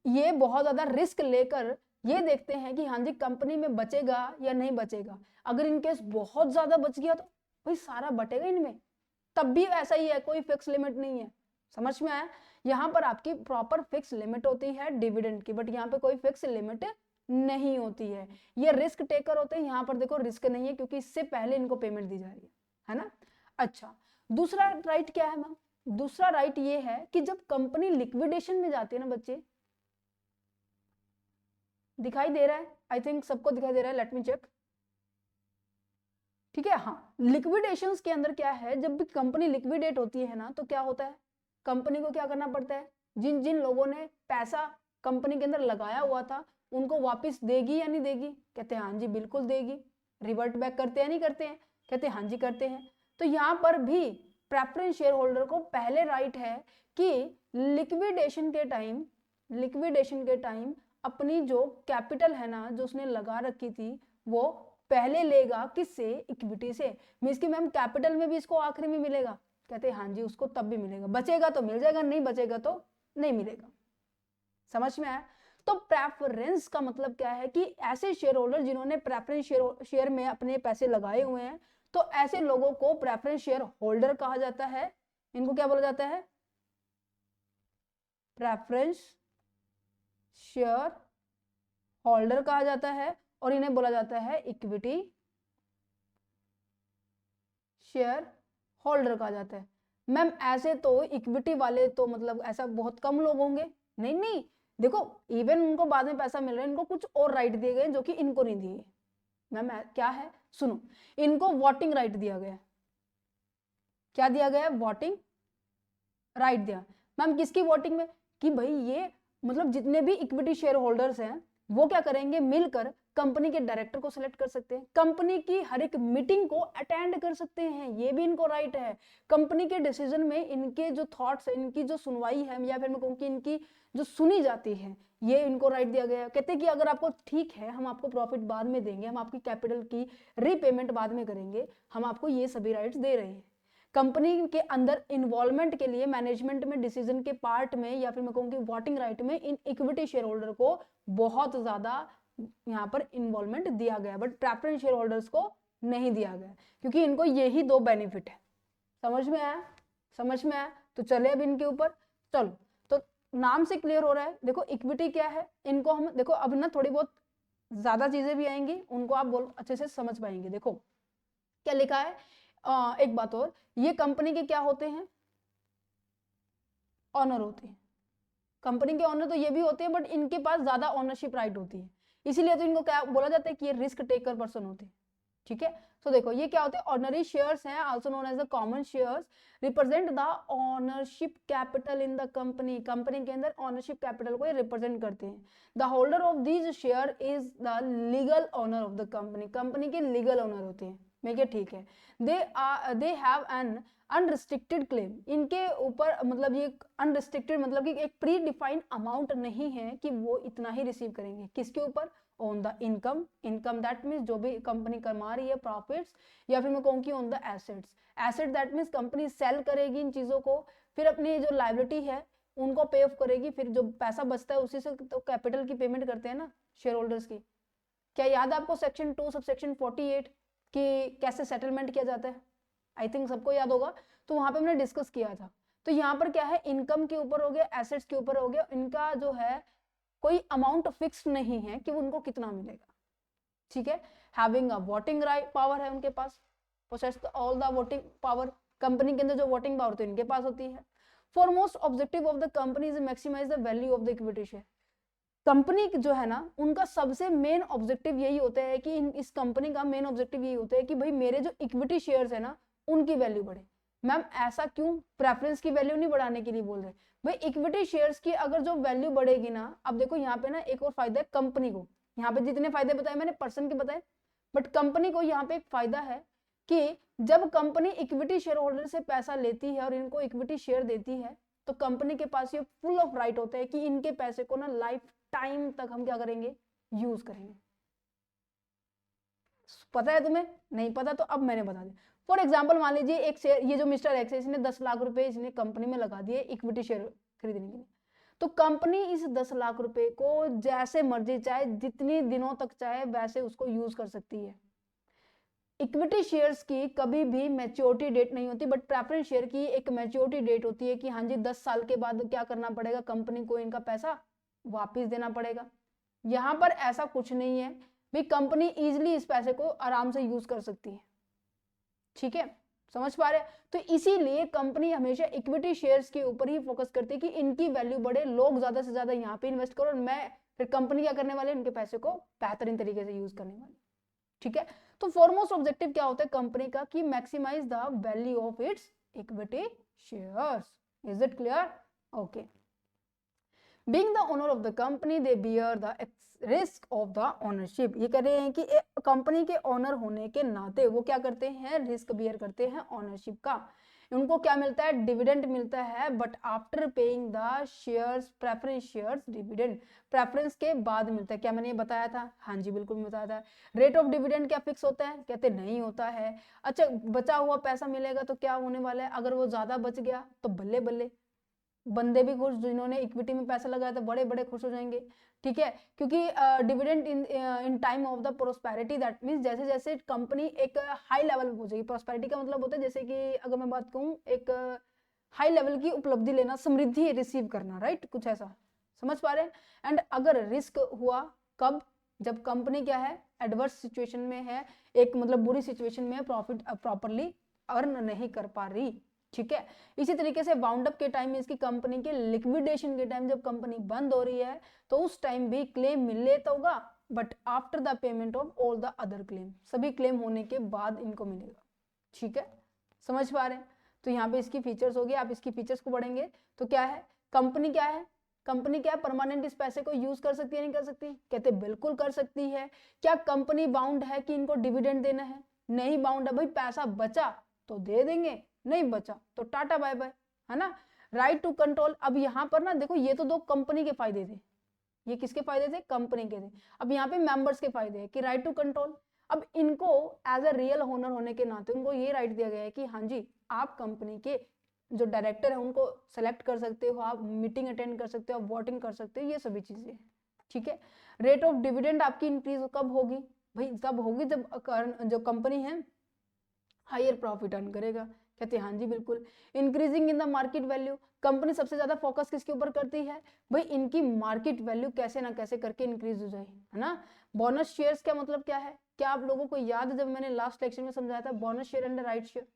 Speaker 1: ये बहुत ज्यादा रिस्क लेकर ये देखते हैं कि हाँ जी कंपनी में बचेगा या नहीं बचेगा। अगर इनकेस बहुत ज्यादा बच गया तो भाई सारा बटेगा इनमें, तब भी ऐसा ही है, कोई फिक्स लिमिट नहीं है। समझ में आया, यहाँ पर आपकी प्रॉपर फिक्स लिमिट होती है डिविडेंड की, बट यहाँ पे कोई फिक्स लिमिट नहीं होती है। ये रिस्क टेकर होते हैं, यहाँ पर देखो रिस्क नहीं है क्योंकि इससे पहले इनको पेमेंट दी जा रही है ना। अच्छा, दूसरा राइट क्या है मैम, दूसरा राइट ये है कि जब कंपनी लिक्विडेशन में जाती है ना बच्चे, दिखाई दे रहा है, आई थिंक सबको दिखाई दे रहा है, लेट मी चेक। ठीक है, हाँ, लिक्विडेशंस के अंदर क्या है, जब भी कंपनी लिक्विडेट होती है ना, तो क्या होता है, कंपनी को क्या करना पड़ता है, जिन जिन लोगों ने पैसा कंपनी के अंदर लगाया हुआ था उनको वापस देगी या नहीं देगी, कहते हैं हाँ जी बिल्कुल देगी। रिवर्ट बैक करते हैं नहीं करते हैं, कहते हैं हाँ जी करते हैं। तो यहाँ पर भी प्रेफरेंस शेयर होल्डर को पहले राइट है कि लिक्विडेशन के टाइम अपनी जो कैपिटल है ना, जो उसने लगा रखी थी, वो पहले लेगा किससे? इक्विटी से। मींस कि मैम कैपिटल में भी इसको आखिरी में मिलेगा? कहते हैं हाँ जी, उसको तब भी मिलेगा, बचेगा तो मिल जाएगा, नहीं बचेगा तो नहीं मिलेगा। समझ में आया? तो प्रेफरेंस का मतलब क्या है कि ऐसे शेयर होल्डर जिन्होंने प्रेफरेंस शेयर में अपने पैसे लगाए हुए हैं, तो ऐसे लोगों को प्रेफरेंस शेयर होल्डर कहा जाता है। इनको क्या बोला जाता है? प्रेफरेंस शेयर होल्डर कहा जाता है, और इन्हें बोला जाता है इक्विटी शेयर होल्डर कहा जाता है। मैम ऐसे तो इक्विटी वाले तो मतलब ऐसा बहुत कम लोग होंगे। नहीं नहीं, देखो इवन उनको बाद में पैसा मिल रहा है, इनको कुछ और राइट दिए गए जो कि इनको नहीं दिए। मैम क्या है? सुनो, इनको वोटिंग राइट दिया गया। क्या दिया गया? वोटिंग राइट दिया। मैम किसकी वोटिंग में? कि भाई ये मतलब जितने भी इक्विटी शेयर होल्डर्स हैं वो क्या करेंगे? मिलकर कंपनी के डायरेक्टर को सिलेक्ट कर सकते हैं, कंपनी की हर एक मीटिंग को अटेंड कर सकते हैं, ये भी इनको राइट है। कंपनी के डिसीजन में इनके जो थॉट्स है, इनकी जो सुनवाई है, या फिर मैं कहूँ कि इनकी जो सुनी जाती है, ये इनको राइट दिया गया है। कहते हैं कि अगर आपको ठीक है, हम आपको प्रॉफिट बाद में देंगे, हम आपकी कैपिटल की रीपेमेंट बाद में करेंगे, हम आपको ये सभी राइट्स दे रहे हैं। कंपनी के अंदर इन्वॉल्वमेंट के लिए मैनेजमेंट में डिसीजन के पार्ट में, या फिर मैं कहूँ कि वोटिंग राइट में, इन इक्विटी शेयर होल्डर को बहुत ज्यादा यहाँ पर इन्वॉल्वमेंट दिया गया, बट प्रेफरेंस शेयर होल्डर्स को नहीं दिया गया, क्योंकि इनको यही दो बेनिफिट है। समझ में आया? समझ में आया? तो चले अब इनके ऊपर चलो। तो नाम से क्लियर हो रहा है। देखो इक्विटी क्या है, इनको हम देखो अब ना थोड़ी बहुत ज्यादा चीजें भी आएंगी, उनको आप बोल अच्छे से समझ पाएंगे। देखो क्या लिखा है, एक बात और, ये कंपनी के क्या होते हैं? ऑनर होते हैं। कंपनी के ऑनर तो ये भी होते हैं, बट इनके पास ज्यादा ऑनरशिप राइट होती है, इसीलिए तो इनको क्या बोला जाता है कि ये रिस्क टेकर पर्सन होते हैं। ठीक है, तो देखो ये क्या होते हैं? ऑर्डिनरी शेयर्स हैं, also known as the common shares, represent the ownership capital in the company. Company के अंदर ऑनरशिप कैपिटल को ये रिप्रेजेंट करते हैं। The holder of these share is the legal owner of the company. Company के legal owner होते हैं। मैं क्या ठीक है, they have an unrestricted claim. इनके ऊपर मतलब ये अनरिस्ट्रिक्टेड मतलब कि एक प्री डिफाइंड अमाउंट नहीं है कि वो इतना ही रिसीव करेंगे। किसके ऊपर? On the income. Income that means जो भी कंपनी कमा रही है प्रॉफिट्स, या फिर मैं कहूँ कि on the assets. Asset that means company sell करेगी इन चीजों को, फिर अपनी जो लायबिलिटी है उनको पे ऑफ करेगी, फिर जो पैसा बचता है उसी से तो कैपिटल की पेमेंट करते हैं ना शेयर होल्डर्स की। क्या याद है आपको सेक्शन 2 सब सेक्शन 48 कि कैसे सेटलमेंट किया जाता है? आई थिंक सबको याद होगा। तो वहां पे हमने डिस्कस किया था। तो यहाँ पर क्या है, इनकम के ऊपर हो गया, एसेट्स के ऊपर हो गया, इनका जो है कोई अमाउंट फिक्स नहीं है कि उनको कितना मिलेगा। ठीक है, having a voting right power है उनके पास, possess all the voting power. Company के अंदर जो वोटिंग पावर तो इनके पास होती है। Foremost objective of the company is maximise the value of the equity share. Company जो है ना, उनका सबसे मेन ऑब्जेक्टिव यही होता है कि इस कंपनी का मेन ऑब्जेक्टिव यही होता है कि भाई मेरे जो इक्विटी शेयर्स है ना उनकी वैल्यू बढ़े। मैम ऐसा क्यों? प्रेफरेंस की वैल्यू नहीं बढ़ाने के लिए बोल रहे भाई, इक्विटी शेयर्स की अगर जो वैल्यू बढ़ेगी ना, अब देखो यहाँ पे ना एक और फायदा है कंपनी को। यहाँ पे जितने फायदे बताए मैंने पर्सन के बताए, बट कंपनी को यहाँ पे एक फायदा है कि जब कंपनी इक्विटी शेयर होल्डर से पैसा लेती है और इनको इक्विटी शेयर देती है, तो कंपनी के पास ये फुल ऑफ राइट होता है कि इनके पैसे को ना लाइफ टाइम तक हम क्या करेंगे? यूज करेंगे। पता है तुम्हें? नहीं पता तो अब मैंने बता दिया। फॉर एग्जाम्पल मान लीजिए एक शेयर, ये जो मिस्टर एक्स है, इसने 10 लाख रुपए इसने कंपनी में लगा दिए इक्विटी शेयर खरीदने के लिए। तो कंपनी इस 10 लाख रुपए को जैसे मर्जी चाहे जितनी दिनों तक चाहे वैसे उसको यूज कर सकती है। इक्विटी शेयर्स की कभी भी मैच्योरिटी डेट नहीं होती, बट प्रेफरेंस शेयर की एक मैच्योरिटी डेट होती है कि हाँ जी 10 साल के बाद क्या करना पड़ेगा? कंपनी को इनका पैसा वापिस देना पड़ेगा। यहाँ पर ऐसा कुछ नहीं है भी, कंपनी इजिली इस पैसे को आराम से यूज कर सकती है। ठीक है, समझ पा रहे? तो इसीलिए कंपनी हमेशा इक्विटी शेयर्स के ऊपर ही फोकस करती है कि इनकी वैल्यू बढ़े, लोग ज्यादा से ज्यादा यहाँ पे इन्वेस्ट करो, और मैं फिर कंपनी क्या करने वाले, उनके पैसे को बेहतरीन तरीके से यूज करने वाले। ठीक है, तो फॉरमोस्ट ऑब्जेक्टिव क्या होता है कंपनी का? कि maximise the value of its equity shares. Is it clear? Okay. Being the owner of the company, they bear the risk of the ownership। ये कह रहे हैं कि कंपनी के ओनर होने के नाते वो क्या करते हैं? रिस्क बियर करते हैं ऑनरशिप का। उनको क्या मिलता है, डिविडेंड मिलता है, but after paying the shares, preference shares dividend, preference के बाद मिलता है। क्या मैंने ये बताया था? हाँ जी बिल्कुल बताया था। रेट ऑफ डिविडेंड क्या फिक्स होता है? कहते नहीं होता है। अच्छा, बचा हुआ पैसा मिलेगा तो क्या होने वाला है, अगर वो ज्यादा बच गया तो बल्ले बल्ले, बंदे भी खुश, जिन्होंने इक्विटी में पैसा लगाया था बड़े बड़े खुश हो जाएंगे, ठीक है, क्योंकि dividend in time of the prosperity, that means जैसे जैसे कंपनी एक हाई लेवल पे पहुंचेगी, प्रोस्पेरिटी का मतलब होता है जैसे कि अगर मैं बात कहूँ एक हाई लेवल की उपलब्धि लेना, समृद्धि रिसीव करना, राइट, कुछ ऐसा, समझ पा रहे हैं। एंड अगर रिस्क हुआ कब, जब कंपनी क्या है, एडवर्स सिचुएशन में है, एक मतलब बुरी सिचुएशन में है, प्रॉफिट प्रॉपरली अर्न नहीं कर पा रही, ठीक है। इसी तरीके से बाउंड अप के टाइम में, इसकी कंपनी के लिक्विडेशन के टाइम, जब कंपनी बंद हो रही है तो उस टाइम भी क्लेम मिल लेता होगा, but after the payment of all the other claim, सभी क्लेम होने के बाद इनको मिलेगा, ठीक है, समझ पा रहे हैं। तो यहाँ पे इसकी फीचर्स होगी, आप इसकी फीचर्स को पढ़ेंगे तो क्या है, कंपनी क्या है, कंपनी क्या है, परमानेंट इस पैसे को यूज कर सकती है, नहीं कर सकती? कहते बिल्कुल कर सकती है। क्या कंपनी बाउंड है कि इनको डिविडेंड देना है? नहीं बाउंड है भाई, पैसा बचा तो दे देंगे, नहीं बचा तो टाटा बाय बाय, है ना। राइट टू कंट्रोल, अब यहाँ पर ना देखो, ये तो दो कंपनी के फायदे थे, ये किसके फायदे थे, कंपनी के थे। अब यहाँ पे मेंबर्स के फायदे हैं कि राइट टू कंट्रोल, अब इनको एज अ रियल ओनर होने के नाते उनको ये राइट दिया गया है कि हाँ जी, आप कंपनी के जो डायरेक्टर है उनको सेलेक्ट कर सकते हो, आप मीटिंग अटेंड कर सकते हो, आप वोटिंग कर सकते हो, ये सभी चीजें, ठीक है। रेट ऑफ डिविडेंड आपकी इंक्रीज कब होगी भाई, तब होगी जब जो कंपनी है हायर प्रॉफिट अर्न करेगा। कहते हैं हाँ जी बिल्कुल। Increasing in the market value, company सबसे ज्यादा फोकस किसके ऊपर करती है भाई, इनकी मार्केट वैल्यू कैसे ना कैसे करके इंक्रीज हो जाए, है ना। बोनस शेयर्स का मतलब क्या है, क्या आप लोगों को याद है जब मैंने लास्ट लेक्चर में समझाया था bonus share and right share?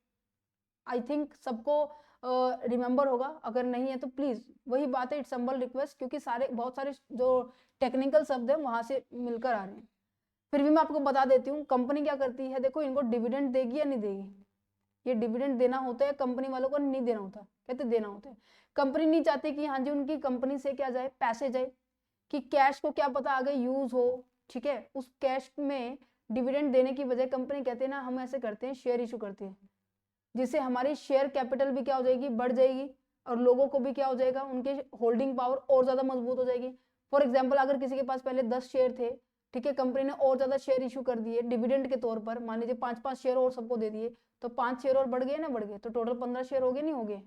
Speaker 1: I think सबको रिमेंबर होगा, अगर नहीं है तो प्लीज वही बात है, इट्स हम्बल रिक्वेस्ट, क्योंकि बहुत सारे जो टेक्निकल शब्द है वहां से मिलकर आ रहे हैं। फिर भी मैं आपको बता देती हूँ, कंपनी क्या करती है, देखो इनको डिविडेंड देगी या नहीं देगी, ये डिविडेंड देना होता है कंपनी वालों को, नहीं देना होता, कहते देना होता है। कंपनी नहीं चाहती कि हाँ जी उनकी कंपनी से क्या जाए, पैसे जाए, कि कैश को क्या पता आगे यूज हो, ठीक है, उस कैश में डिविडेंड देने की बजाय कंपनी कहते हैं ना, हम ऐसे करते हैं शेयर इशू करते हैं, जिससे हमारी शेयर कैपिटल भी क्या हो जाएगी, बढ़ जाएगी, और लोगों को भी क्या हो जाएगा, उनके होल्डिंग पावर और ज्यादा मजबूत हो जाएगी। फॉर एग्जाम्पल अगर किसी के पास पहले 10 शेयर थे, ठीक है, कंपनी ने और ज्यादा शेयर इशू कर दिए डिविडेंड के तौर पर, मान लीजिए 5-5 शेयर और सबको दे दिए, तो 5 शेयर और बढ़ गए ना, बढ़ गए, तो टोटल 15 शेयर हो गए, नहीं हो गए।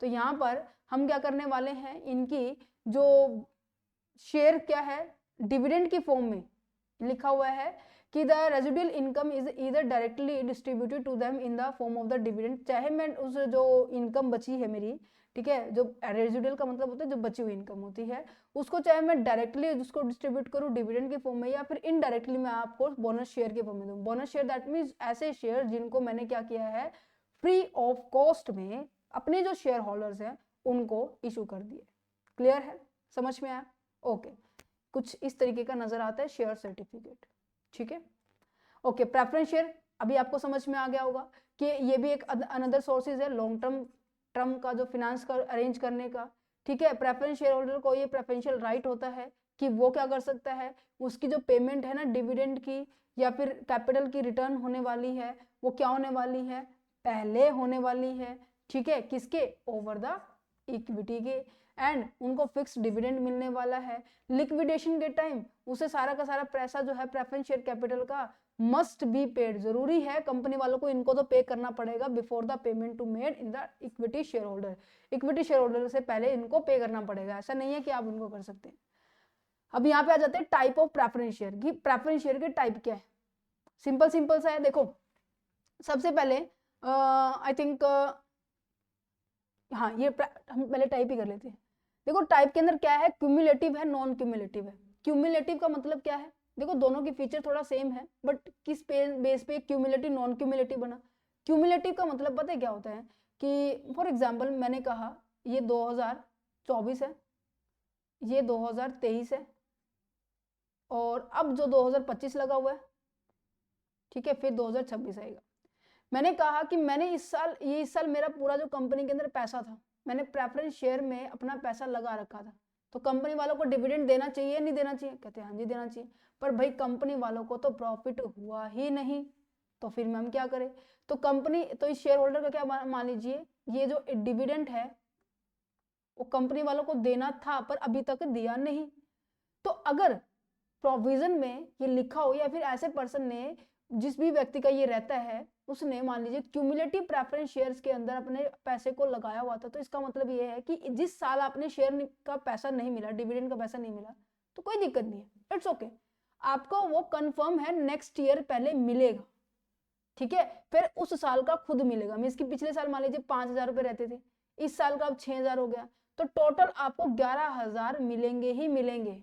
Speaker 1: तो यहाँ पर हम क्या करने वाले हैं, इनकी जो शेयर क्या है, डिविडेंड की फॉर्म में लिखा हुआ है कि द रेजिडुअल इनकम इज इधर directly distributed to them in the form of the dividend, चाहे मैं उस जो इनकम बची है मेरी, ठीक है, जो रेजिडुअल का मतलब होता है जो बची हुई इनकम होती है, उसको चाहे मैं डायरेक्टली उसको डिस्ट्रीब्यूट करूँ डिविडेंड के फॉर्म में, या फिर इनडायरेक्टली मैं आपको बोनस शेयर के फॉर्म में दूँ। बोनस शेयर दैट मीन्स ऐसे शेयर जिनको मैंने क्या किया है, फ्री ऑफ कॉस्ट में अपने जो शेयर होल्डर्स हैं उनको इशू कर दिए। क्लियर है, समझ में आया? ओके, कुछ इस तरीके का नजर आता है शेयर सर्टिफिकेट, ठीक है। ओके, प्रेफरेंस शेयर अभी आपको समझ में आ गया होगा कि ये भी एक अनदर सोर्सेज है लॉन्ग टर्म का जो फिनेंस का अरेंज करने का, ठीक है। प्रेफरेंस शेयर होल्डर को ये प्रेफरेंशियल राइट होता है कि वो क्या कर सकता है, उसकी जो पेमेंट है ना डिविडेंड की या फिर कैपिटल की रिटर्न होने वाली है, वो क्या होने वाली है, पहले होने वाली है, ठीक है, किसके, ओवर द इक्विटी के, एंड उनको फिक्स डिविडेंड मिलने वाला है। लिक्विडेशन के टाइम उसे सारा का सारा पैसा जो है प्रेफरेंस शेयर कैपिटल का मस्ट बी पेड, जरूरी है कंपनी वालों को इनको तो पे करना पड़ेगा before the payment to made in the equity share holder, equity share holder से पहले इनको पे करना पड़ेगा, ऐसा नहीं है कि आप उनको कर सकते हैं। अब यहाँ पे आ जाते हैं टाइप ऑफ प्रेफरेंस शेयर की, प्रेफरेंस शेयर के टाइप क्या है, सिंपल सा है, देखो सबसे पहले आई थिंक हाँ ये हम पहले टाइप ही कर लेते हैं। देखो टाइप के अंदर क्या है, क्यूमुलेटिव है, नॉन क्यूमुलेटिव है। क्यूमुलेटिव का मतलब क्या है, देखो दोनों की फीचर थोड़ा सेम है, बट किस बेस पे क्यूमुलेटिव नॉन क्यूमुलेटिव बना। क्यूमुलेटिव का मतलब पता है क्या होता है कि फॉर एग्जाम्पल मैंने कहा ये 2024 है, ये 2023 है, और अब जो 2025 लगा हुआ है, ठीक है, फिर 2026 आएगा। मैंने कहा कि मैंने इस साल मेरा पूरा जो कंपनी के अंदर पैसा था, मैंने प्रेफरेंस शेयर में अपना पैसा लगा रखा था, तो कंपनी वालों को डिविडेंड देना चाहिए नहीं देना चाहिए, कहते हैं हाँ जी देना चाहिए, पर भाई कंपनी वालों को तो प्रॉफिट हुआ ही नहीं, तो फिर हम क्या करें, तो कंपनी तो इस शेयर होल्डर का क्या मान लीजिए ये जो डिविडेंड है वो कंपनी वालों को देना था पर अभी तक दिया नहीं। तो अगर प्रोविजन में ये लिखा हो या फिर ऐसे पर्सन ने, जिस भी व्यक्ति का ये रहता है, उसने मान लीजिए क्यूमुलेटिव प्रेफरेंस शेयर्स के अंदर अपने पैसे को लगाया हुआ था, तो इसका मतलब ये है कि जिस साल आपने शेयर का पैसा नहीं मिला, डिविडेंड का पैसा नहीं मिला, तो कोई दिक्कत नहीं है, इट्स ओके, आपको वो कंफर्म है नेक्स्ट ईयर पहले मिलेगा, ठीक है। फिर उस साल का खुद मिलेगा, मीन्स कि पिछले साल मान लीजिए 5,000 रुपए रहते थे, इस साल का अब 6,000 हो गया, तो टोटल आपको 11,000 मिलेंगे ही मिलेंगे।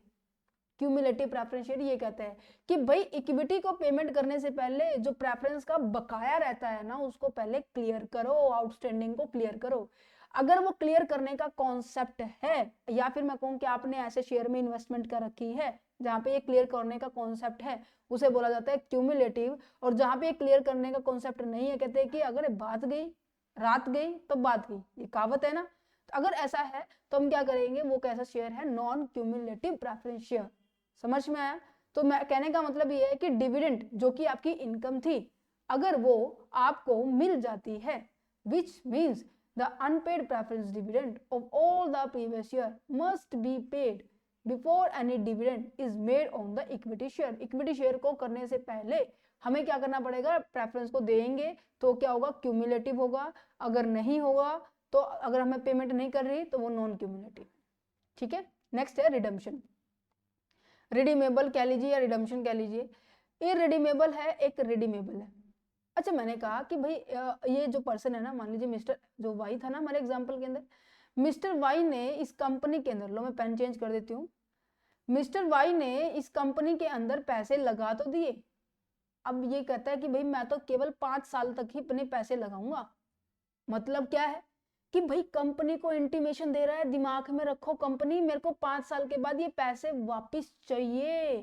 Speaker 1: क्यूमुलेटिव प्रेफरेंस शेयर ये कहता है कि भाई इक्विटी को पेमेंट करने से पहले जो प्रेफरेंस का बकाया रहता है ना, उसको पहले क्लियर करो, आउटस्टैंडिंग को क्लियर करो। अगर वो क्लियर करने का कॉन्सेप्ट है, या फिर मैं कहूँ कि आपने ऐसे शेयर में इन्वेस्टमेंट कर रखी है जहां पे ये क्लियर करने का कॉन्सेप्ट है, उसे बोला जाता है क्यूमुलेटिव। और जहां पे क्लियर करने का कॉन्सेप्ट नहीं है, कहते हैं कि अगर बात गई रात गई तो बात गई, ये कहावत है ना। तो अगर ऐसा है तो हम क्या करेंगे, वो कैसा शेयर है, नॉन क्यूमुलेटिव प्रेफरेंस शेयर। समझ में आया? तो मैं कहने का मतलब ये है कि डिविडेंड जो कि आपकी इनकम थी, अगर वो आपको मिल जाती है, which means the unpaid preference dividend of all the previous year must be paid before any dividend is made on the equity share. Equity share को करने से पहले हमें क्या करना पड़ेगा, प्रेफरेंस को देंगे तो क्या होगा, क्यूमुलेटिव होगा, अगर नहीं होगा तो अगर हमें पेमेंट नहीं कर रही तो वो नॉन क्यूमुलेटिव, ठीक है। नेक्स्ट है रिडम्पशन। रिडीमेबल कह लीजिए या रिडम्पशन कह लीजिए, इररिडीमेबल है, एक रिडीमेबल है। अच्छा, मैंने कहा कि भाई ये जो पर्सन है ना, मान लीजिए मिस्टर जो वाई था ना हमारे एग्जांपल के अंदर, मिस्टर वाई ने इस कंपनी के अंदर, लो मैं पेन चेंज कर देती हूँ, मिस्टर वाई ने इस कंपनी के अंदर पैसे लगा तो दिए, अब ये कहता है कि भाई मैं तो केवल 5 साल तक ही अपने पैसे लगाऊंगा। मतलब क्या है कि भाई कंपनी को इंटीमेशन दे रहा है, दिमाग में रखो कंपनी, मेरे को 5 साल के बाद ये पैसे वापस चाहिए।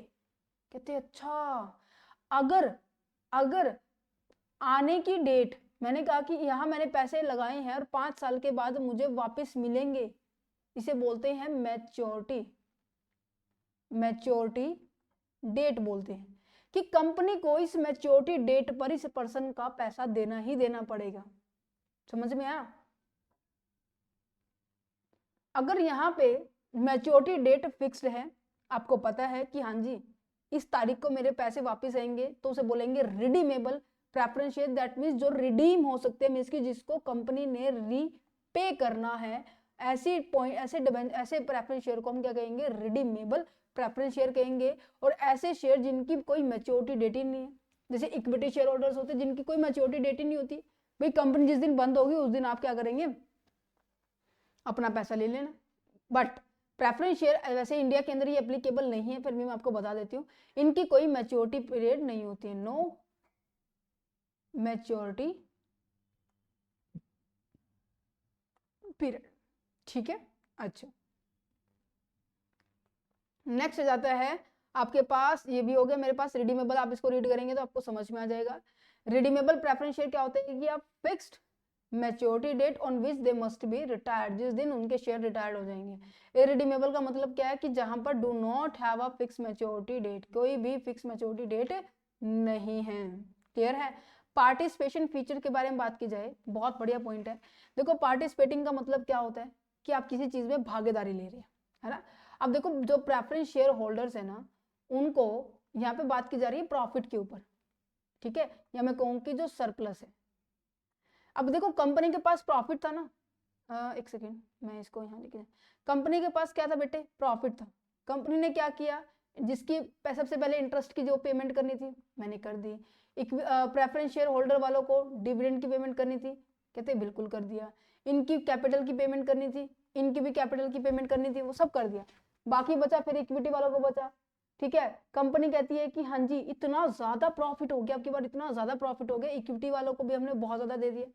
Speaker 1: कहते अच्छा, अगर अगर आने की डेट, मैंने कहा कि यहाँ मैंने पैसे लगाए हैं और 5 साल के बाद मुझे वापस मिलेंगे, इसे बोलते हैं मैच्योरिटी, मैच्योरिटी डेट बोलते हैं, कि कंपनी को इस मैच्योरिटी डेट पर इस पर्सन का पैसा देना ही देना पड़ेगा। समझ में आया? अगर यहाँ पे मैच्योरिटी डेट फिक्स्ड है, आपको पता है कि हाँ जी इस तारीख को मेरे पैसे वापस आएंगे, तो उसे बोलेंगे redeemable preference share. That means जो रिडीम हो सकते हैं, मीन्स की जिसको कंपनी ने रीपे करना है, ऐसे प्रेफरेंस शेयर को हम क्या कहेंगे, रिडीमेबल प्रेफरेंस शेयर कहेंगे। और ऐसे शेयर जिनकी कोई मैच्योरिटी डेट ही नहीं है, जैसे इक्विटी शेयर होल्डर्स होते हैं जिनकी कोई मैच्योरिटी डेट ही नहीं होती, भाई कंपनी जिस दिन बंद होगी उस दिन आप क्या करेंगे, अपना पैसा ले लेना। बट प्रेफरेंस शेयर वैसे इंडिया के अंदर ये एप्लीकेबल नहीं है, फिर भी मैं आपको बता देती हूँ, इनकी कोई मैच्योरिटी पीरियड नहीं होती है, नो मैच्योरिटी पीरियड, ठीक है। अच्छा, नेक्स्ट जाता है आपके पास, ये भी हो गया मेरे पास रिडीमेबल, आप इसको रीड करेंगे तो आपको समझ में आ जाएगा। रिडीमेबल प्रेफरेंस शेयर क्या होता है कि आप fixed maturity date on which they must be retired, जिस दिन उनके शेयर रिटायर्ड हो जाएंगे। इररिडीमेबल का मतलब क्या है कि जहां पर do not have a fix maturity date, कोई भी फिक्स मैच्योरिटी डेट नहीं है। क्लियर है? पार्टिसिपेशन फीचर के बारे में बात की जाए, बहुत बढ़िया पॉइंट है। देखो पार्टिसिपेटिंग का मतलब क्या होता है कि आप किसी चीज में भागीदारी ले रहे हैं, है ना। अब देखो जो प्रेफरेंस शेयर होल्डर्स है ना, उनको यहाँ पे बात की जा रही है प्रॉफिट के ऊपर, ठीक है, या मैं कहूँ कि जो सरप्लस है। अब देखो कंपनी के पास प्रॉफिट था ना, एक सेकेंड मैं इसको यहाँ लिख, कंपनी के पास क्या था बेटे, प्रॉफिट था। कंपनी ने क्या किया, जिसकी सबसे पहले इंटरेस्ट की जो पेमेंट करनी थी मैंने कर दी, प्रेफरेंस शेयर होल्डर वालों को डिविडेंड की पेमेंट करनी थी, कहते बिल्कुल कर दिया, इनकी कैपिटल की पेमेंट करनी थी, इनकी भी कैपिटल की पेमेंट करनी थी, वो सब कर दिया, बाकी बचा फिर इक्विटी वालों को बचा, ठीक है। कंपनी कहती है कि हाँ जी इतना ज्यादा प्रॉफिट हो गया, आपकी बार इतना ज्यादा प्रॉफिट हो गया, इक्विटी वालों को भी हमने बहुत ज्यादा दे दिया।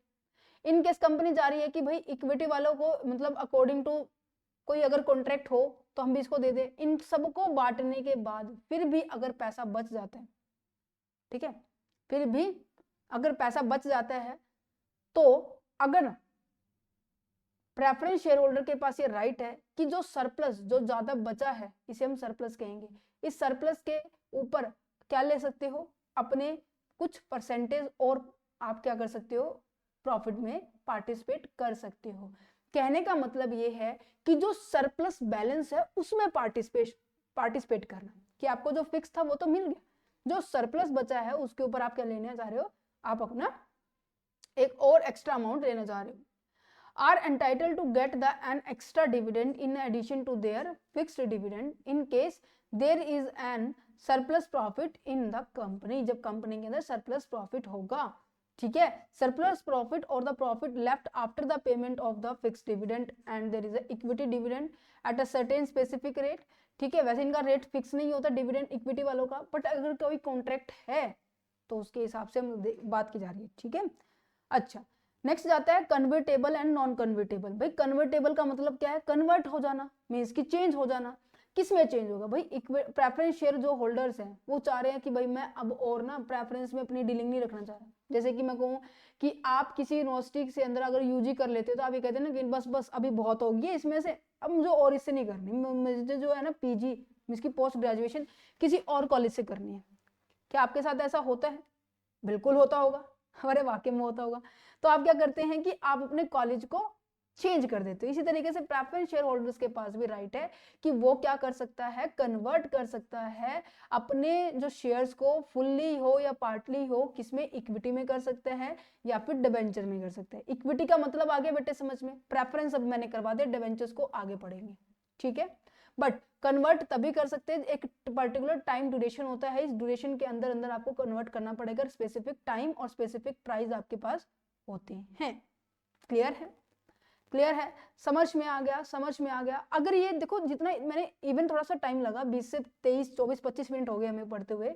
Speaker 1: इन केस कंपनी जा रही है कि भाई इक्विटी वालों को मतलब अकॉर्डिंग टू कोई अगर कॉन्ट्रैक्ट हो तो हम भी इसको दे दें, इन सबको बांटने के बाद फिर भी अगर पैसा बच जाता है, ठीक है, फिर भी अगर पैसा बच जाता है, तो अगर प्रेफरेंस शेयर होल्डर के पास ये राइट है कि जो सरप्लस जो ज्यादा बचा है, इसे हम सरप्लस कहेंगे, इस सरप्लस के ऊपर क्या ले सकते हो, अपने कुछ परसेंटेज और आप क्या कर सकते हो, प्रॉफिट में पार्टिसिपेट कर सकते हो। कहने का मतलब ये है कि जो सरप्लस बैलेंस है उसमें पार्टिसिपेट करना, कि आपको जो फिक्स था वो तो मिल गया, जो सरप्लस बचा है उसके ऊपर आप क्या लेने जा रहे हो, आप अपना एक और एक्स्ट्रा अमाउंट लेने जा रहे हो। are entitled to get an extra dividend in addition to their fixed dividend in case there is an surplus profit in the company, जब कंपनी के अंदर सरप्लस प्रॉफिट होगा, ठीक है, सरप्लस प्रॉफिट और the profit left after the payment of the fixed dividend and there is equity dividend at a certain specific rate, ठीक है, वैसे इनका रेट फिक्स नहीं होता डिविडेंड इक्विटी वालों का, बट अगर कोई कॉन्ट्रैक्ट है तो उसके हिसाब से हम बात की जा रही है, ठीक है। अच्छा, नेक्स्ट जाता है कन्वर्टेबल एंड नॉन कन्वर्टेबल। भाई कन्वर्टेबल का मतलब क्या है, कन्वर्ट हो जाना, मीन्स की चेंज हो जाना। किस में चेंज होगा भाई, प्रेफरेंस शेयर जो होल्डर्स हैं वो चाह रहे हैं कि भाई मैं अब और ना प्रेफरेंस में अपनी डीलिंग नहीं रखना चाह रहा। जैसे कि मैं कहूँ कि आप किसी यूनिवर्सिटी के अंदर अगर यूजी कर लेते हो तो आप ये कहते हैं ना कि बस बस अभी बहुत हो गया इसमें से, अब मुझे और इससे नहीं करनी, मुझे जो है ना पीजी मीन्स की पोस्ट ग्रेजुएशन किसी और कॉलेज से करनी है। क्या आपके साथ ऐसा होता है? बिल्कुल होता होगा, हमारे वाकई में होता होगा। तो आप क्या करते हैं कि आप अपने कॉलेज को चेंज कर देते हो। इसी तरीके से प्रेफरेंस शेयर होल्डर्स के पास भी राइट है कि वो क्या कर सकता है, कन्वर्ट कर सकता है अपने जो शेयर्स को, फुल्ली हो या पार्टली हो, किसमें, इक्विटी में कर सकते हैं या फिर डिबेंचर में कर सकते हैं। इक्विटी का मतलब आगे बेटे समझ में, प्रेफरेंस अब मैंने करवा दिया, डिबेंचर्स को आगे पढ़ेंगे, ठीक है। बट कन्वर्ट तभी कर सकते हैं, एक पर्टिकुलर टाइम ड्यूरेशन होता है, इस ड्यूरेशन के अंदर अंदर आपको कन्वर्ट करना पड़ेगा, स्पेसिफिक टाइम और स्पेसिफिक प्राइस आपके पास होते हैं। क्लियर है? क्लियर है? समझ में आ गया? समझ में आ गया। अगर ये देखो जितना मैंने इवन थोड़ा सा टाइम लगा, 20 से 23 24 25 मिनट हो गए हमें पढ़ते हुए,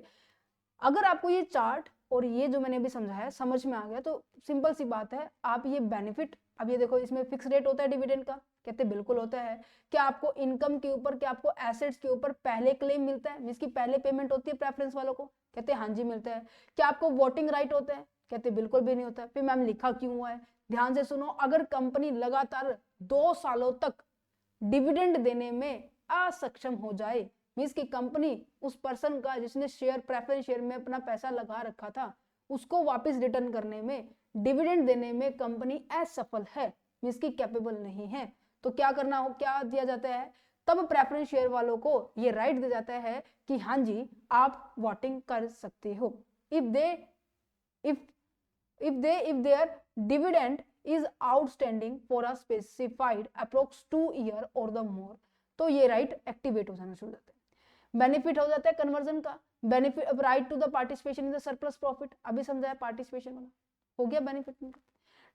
Speaker 1: अगर आपको ये चार्ट और ये जो मैंने अभी समझाया समझ में आ गया तो सिंपल सी बात है, आप ये बेनिफिट, अब ये देखो इसमें फिक्स रेट होता है डिविडेंड का, कहते बिल्कुल होता है। क्या आपको इनकम के ऊपर, क्या आपको एसेट्स के ऊपर पहले क्लेम मिलता है, जिसकी पहले पेमेंट होती है प्रेफरेंस वालों को, कहते हैं हाँ जी मिलता है। क्या आपको वोटिंग राइट होता है, कहते बिल्कुल भी नहीं होता। फिर मैम लिखा क्यों हुआ है, ध्यान से सुनो, अगर कंपनी लगातार 2 सालों तक डिविडेंड देने में असक्षम हो जाए, मींस की कंपनी उस पर्सन का जिसने शेयर, प्रेफरेंस शेयर में अपना पैसा लगा रखा था, उसको वापस रिटर्न करने में, डिविडेंड देने में कंपनी असफल है, मींस की कैपेबल नहीं है, तो क्या करना हो, क्या दिया जाता है, तब प्रेफरेंस शेयर वालों को ये राइट दिया जाता है कि हाँ जी आप वोटिंग कर सकते हो। if their dividend is outstanding for a specified approx 2 year or the more, तो ये राइट एक्टिवेट हो जाना शुरू हो जाता है। बेनिफिट हो जाता है कन्वर्जन का, benefit right to the participation in the surplus profit, अभी समझाया पार्टिसिपेशन वाला हो गया बेनिफिट।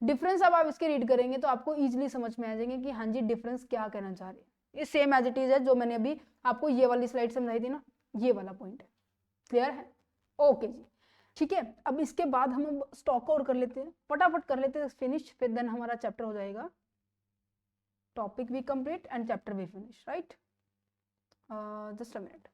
Speaker 1: डिफरेंस अब आप इसके रीड करेंगे तो आपको इजीली समझ में आ जाएंगे कि हाँ जी डिफरेंस क्या कहना चाह रहे हैं। ये सेम एज इट इज है जो मैंने अभी आपको ये वाली स्लाइड समझाई थी ना, ये वाला पॉइंट है। क्लियर है? ओके जी, ठीक है। अब इसके बाद हम स्टॉक आउट कर लेते हैं, फटाफट कर लेते हैं फिनिश, फिर देन हमारा चैप्टर हो जाएगा, टॉपिक भी कंप्लीट एंड चैप्टर भी finish, right. Just a minute.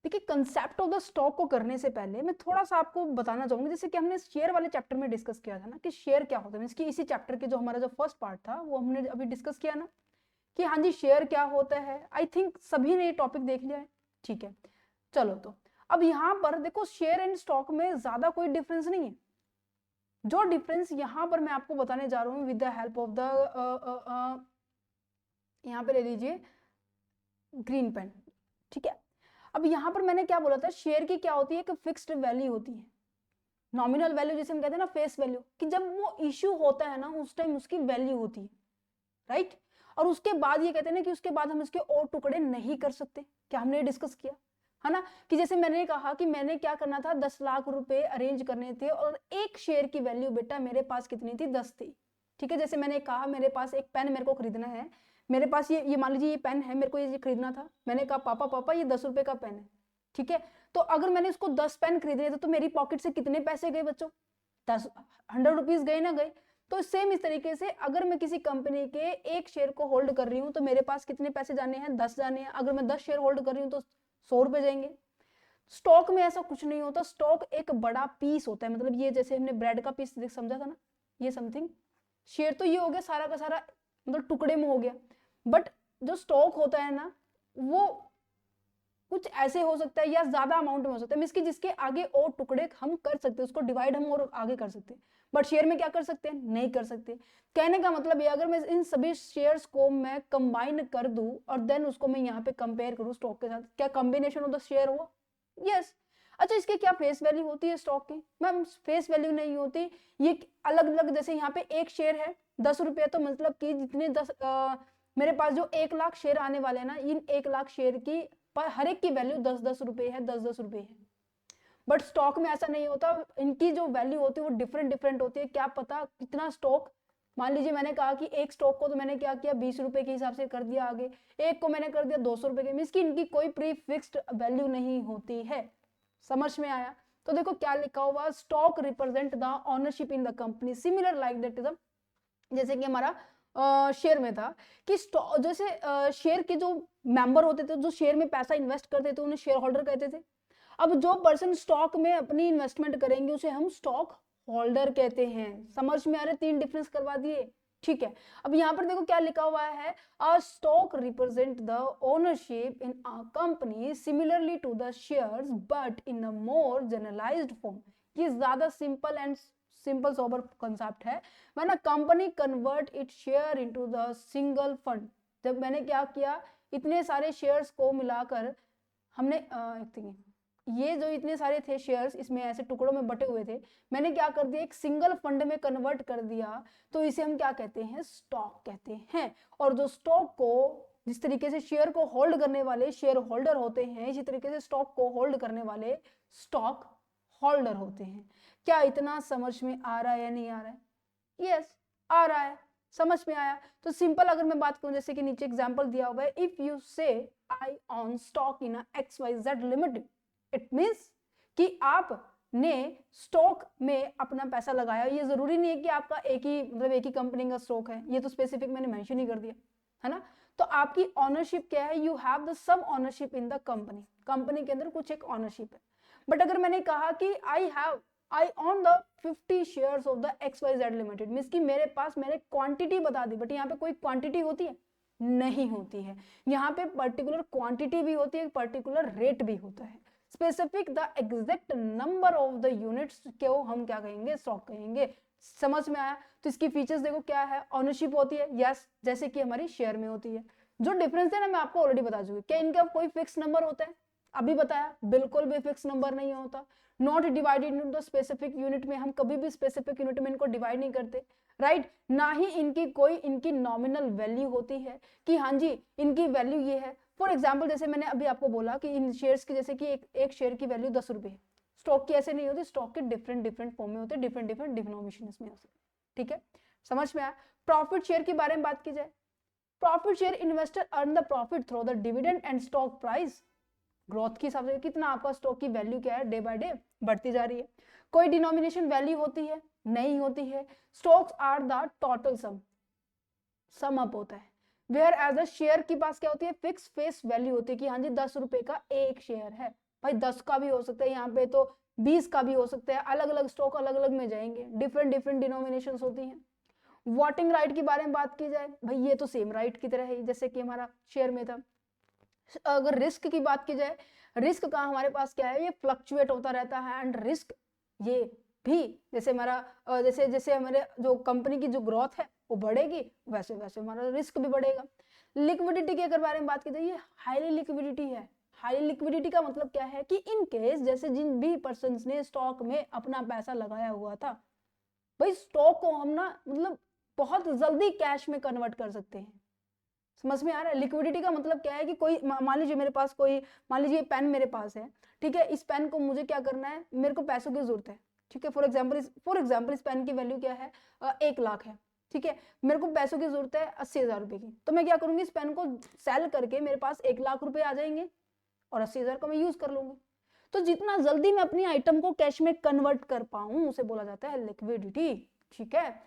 Speaker 1: देखिए कंसेप्ट ऑफ द स्टॉक को करने से पहले मैं थोड़ा सा आपको बताना चाहूंगी, जैसे कि हमने शेयर वाले चैप्टर में डिस्कस किया था ना कि शेयर क्या होता है, इसकी इसी चैप्टर के जो हमारा जो फर्स्ट पार्ट था वो हमने अभी डिस्कस किया ना कि हाँ जी शेयर क्या होता है। आई थिंक सभी ने ये टॉपिक देख लिया है, ठीक है। चलो तो अब यहाँ पर देखो शेयर एंड स्टॉक में ज्यादा कोई डिफरेंस नहीं है। जो डिफरेंस यहाँ पर मैं आपको बताने जा रहा हूँ with the help of the, यहाँ पे ले लीजिए ग्रीन पेन, ठीक है। अब यहाँ पर मैंने क्या बोला था, शेयर की क्या होती है कि फिक्स्ड वैल्यू होती है, नॉमिनल वैल्यू जिसे हम कहते हैं ना फेस वैल्यू, कि जब वो इश्यू होता है ना उस टाइम उसकी वैल्यू होती है, राइट। और उसके बाद ये कहते हैं ना कि उसके बाद हम इसके और टुकड़े नहीं कर सकते, क्या हमने डिस्कस किया है ना, कि जैसे मैंने कहा कि मैंने क्या करना था, 10 लाख रुपए अरेंज करने थे और एक शेयर की वैल्यू बेटा मेरे पास कितनी थी, 10 थी, ठीक है। जैसे मैंने कहा मेरे पास एक पेन मेरे को खरीदना है, मेरे पास ये मान लीजिए ये पेन है, मेरे को ये खरीदना था, मैंने कहा पापा पापा ये 10 रुपए का पेन है, ठीक है। तो अगर मैंने इसको 10 पेन खरीदने थे तो मेरी पॉकेट से कितने पैसे गए बच्चों, 100 रुपीज गए ना गए। तो सेम इस तरीके से अगर मैं किसी कंपनी के एक शेयर को होल्ड कर रही हूँ तो मेरे पास कितने पैसे जाने हैं, 10 जाने हैं। अगर मैं 10 शेयर होल्ड कर रही हूँ तो 100 रुपए जाएंगे। स्टॉक में ऐसा कुछ नहीं होता, स्टॉक एक बड़ा पीस होता है, मतलब ये जैसे हमने ब्रेड का पीस समझा था ना, ये समथिंग शेयर तो ये हो गया सारा का सारा, मतलब टुकड़े में हो गया। बट जो स्टॉक होता है ना वो कुछ ऐसे हो सकता है या ज्यादा अमाउंट में हो सकता है, मींस कि जिसके आगे और टुकड़े हम कर सकते हैं, उसको डिवाइड हम और आगे कर सकते हैं, बट शेयर में क्या कर सकते हैं, नहीं कर सकते। कहने का मतलब ये, अगर मैं इन सभी शेयर्स को मैं कंबाइन कर दूं और देन उसको मैं यहाँ पे कंपेयर करूं स्टॉक के साथ, क्या कॉम्बिनेशन ऑफ द शेयर हुआ? यस। अच्छा, इसकी क्या फेस वैल्यू होती है स्टॉक की? मैम फेस वैल्यू नहीं होती, ये अलग अलग, जैसे यहाँ पे एक शेयर है 10 रुपये, तो मतलब कि जितने मेरे पास जो 1 लाख शेयर आने वाले हैं ना, इन 1 लाख शेयर की पर हर एक की वैल्यू 10-10 रुपए है, 10-10 रुपए है। बट स्टॉक में ऐसा नहीं होता, इनकी जो वैल्यू होती है वो डिफरेंट डिफरेंट होती है। क्या पता कितना स्टॉक, मान लीजिए मैंने कहा कि एक स्टॉक को तो मैंने क्या किया 20 रुपए के हिसाब से कर दिया आगे, एक को मैंने कर दिया 200 रुपए के, मींस की इनकी कोई प्री फिक्स्ड वैल्यू नहीं होती है। समझ में आया? तो देखो क्या लिखा हुआ, stock represent the ownership in the company, similar like that is, जैसे कि हमारा शेयर में था कि जैसे शेयर के जो मेंबर होते थे, जो शेयर में पैसा इन्वेस्ट करते थे, उन्हें शेयर होल्डर कहते थे। अब जो पर्सन स्टॉक में अपनी इन्वेस्टमेंट करेंगे उसे हम स्टॉक होल्डर कहते हैं। समझ में आ रहे? 3 डिफरेंस करवा दिए, ठीक है। अब यहाँ पर देखो क्या लिखा हुआ है, a stock represent the ownership in a company similarly to the shares but in a more generalised form. ये ज्यादा simple and simple sober concept है। मैंने company convert it share into the single fund, जब मैंने क्या किया, इतने सारे शेयर्स को मिलाकर हमने ये जो इतने सारे थे शेयर्स, इसमें ऐसे टुकड़ों में बटे हुए थे, मैंने क्या कर दिया, एक सिंगल फंड में कन्वर्ट कर दिया, तो इसे हम क्या कहते हैं, स्टॉक कहते हैं। और जो स्टॉक को, जिस तरीके से शेयर को होल्ड करने वाले शेयर होल्डर होते हैं, इसी तरीके से स्टॉक को होल्ड करने वाले स्टॉक होल्डर होते हैं। क्या इतना समझ में आ रहा है या नहीं आ रहा है? यस, आ रहा है, समझ में आया। तो सिंपल अगर मैं बात करूं, जैसे कि नीचे एग्जांपल दिया हुआ है, if you say I own stock in XYZ limited, it means कि आपने स्टॉक में अपना पैसा लगाया। ये जरूरी नहीं है कि आपका एक ही मतलब एक ही कंपनी का स्टॉक है, ये तो स्पेसिफिक मैंने मेंशन ही कर दिया है ना। तो आपकी ऑनरशिप क्या है, you have the some ownership in the company, company के अंदर कुछ एक ऑनरशिप है। बट अगर मैंने कहा कि I own the 50 shares of the XYZ limited, means कि मेरे पास मैंने क्वांटिटी बता दी, बट यहाँ पे कोई क्वांटिटी होती है नहीं होती है। यहाँ पे पर्टिकुलर क्वांटिटी भी होती है, पर्टिकुलर रेट भी होता है। Specific the exact number of the units को हम क्या कहेंगे, स्टॉक कहेंगे। समझ में आया? तो इसकी फीचर्स देखो क्या है, ऑनरशिप होती है, यस, जैसे कि हमारी शेयर में होती है। जो डिफरेंस है ना, मैं आपको ऑलरेडी बता चुकी। क्या इनका कोई फिक्स नंबर होता है? अभी बताया, बिल्कुल भी फिक्स नंबर नहीं होता। Not divided into the specific unit में, हम कभी भी स्पेसिफिक यूनिट में इनको डिवाइड नहीं करते, राइट। ना ही इनकी नॉमिनल वैल्यू होती है कि हाँ जी इनकी वैल्यू ये है। फॉर एग्जाम्पल जैसे मैंने अभी आपको बोला कि इन शेयर्स की, जैसे कि एक शेयर की वैल्यू 10 रुपए है, स्टॉक की ऐसे नहीं होती, स्टॉक के डिफरेंट डिफरेंट फॉर्म में होते हैं, डिफरेंट डिफरेंट डिनोमिनेशंस में होते हैं, ठीक है, समझ में आया। प्रॉफिट शेयर के बारे में बात की जाए, profit share investor earn the profit through the dividend and stock price growth के हिसाब से, कितना आपका स्टॉक की वैल्यू क्या है, डे बाय डे बढ़ती जा रही है। कोई डिनोमिनेशन वैल्यू होती है नहीं होती है। Stocks are the total sum up होता है, वेयर एज अ शेयर के पास क्या होती है, फिक्स फेस वैल्यू होती है कि हाँ जी 10 रुपए का एक शेयर है। भाई 10 का भी हो सकता है यहाँ पे, तो 20 का भी हो सकता है, अलग अलग स्टॉक अलग अलग में जाएंगे, डिफरेंट डिफरेंट डिनोमिनेशन होती हैं। वोटिंग राइट के बारे में बात की जाए, भाई ये तो सेम राइट की तरह है जैसे कि हमारा शेयर में था। अगर रिस्क की बात की जाए, रिस्क का हमारे पास क्या है, ये फ्लक्चुएट होता रहता है, एंड रिस्क ये भी जैसे हमारा जैसे जैसे हमारे जो कंपनी की जो ग्रोथ है वो बढ़ेगी, वैसे वैसे हमारा रिस्क भी बढ़ेगा। लिक्विडिटी के अगर बारे में बात की जाए, ये हाईली लिक्विडिटी है। हाईली लिक्विडिटी का मतलब क्या है कि इन केस जैसे जिन भी पर्सन ने स्टॉक में अपना पैसा लगाया हुआ था, भाई स्टॉक को हम ना मतलब बहुत जल्दी कैश में कन्वर्ट कर सकते हैं। समझ में आ रहा है? लिक्विडिटी का मतलब क्या है कि कोई मान लीजिए मेरे पास कोई, मान लीजिए पेन मेरे पास है, ठीक है, इस पेन को मुझे क्या करना है, मेरे को पैसों की जरूरत है, ठीक है। फॉर एग्जाम्पल इस पेन की वैल्यू क्या है, 1 लाख है, ठीक है। मेरे को पैसों की जरूरत है 80,000 रुपए की, तो मैं क्या करूंगी, इस पेन को सेल करके मेरे पास 1 लाख रुपए आ जाएंगे और 80,000 का मैं यूज कर लूंगी। तो जितना जल्दी मैं अपनी आइटम को कैश में कन्वर्ट कर पाऊं उसे बोला जाता है लिक्विडिटी, ठीक है।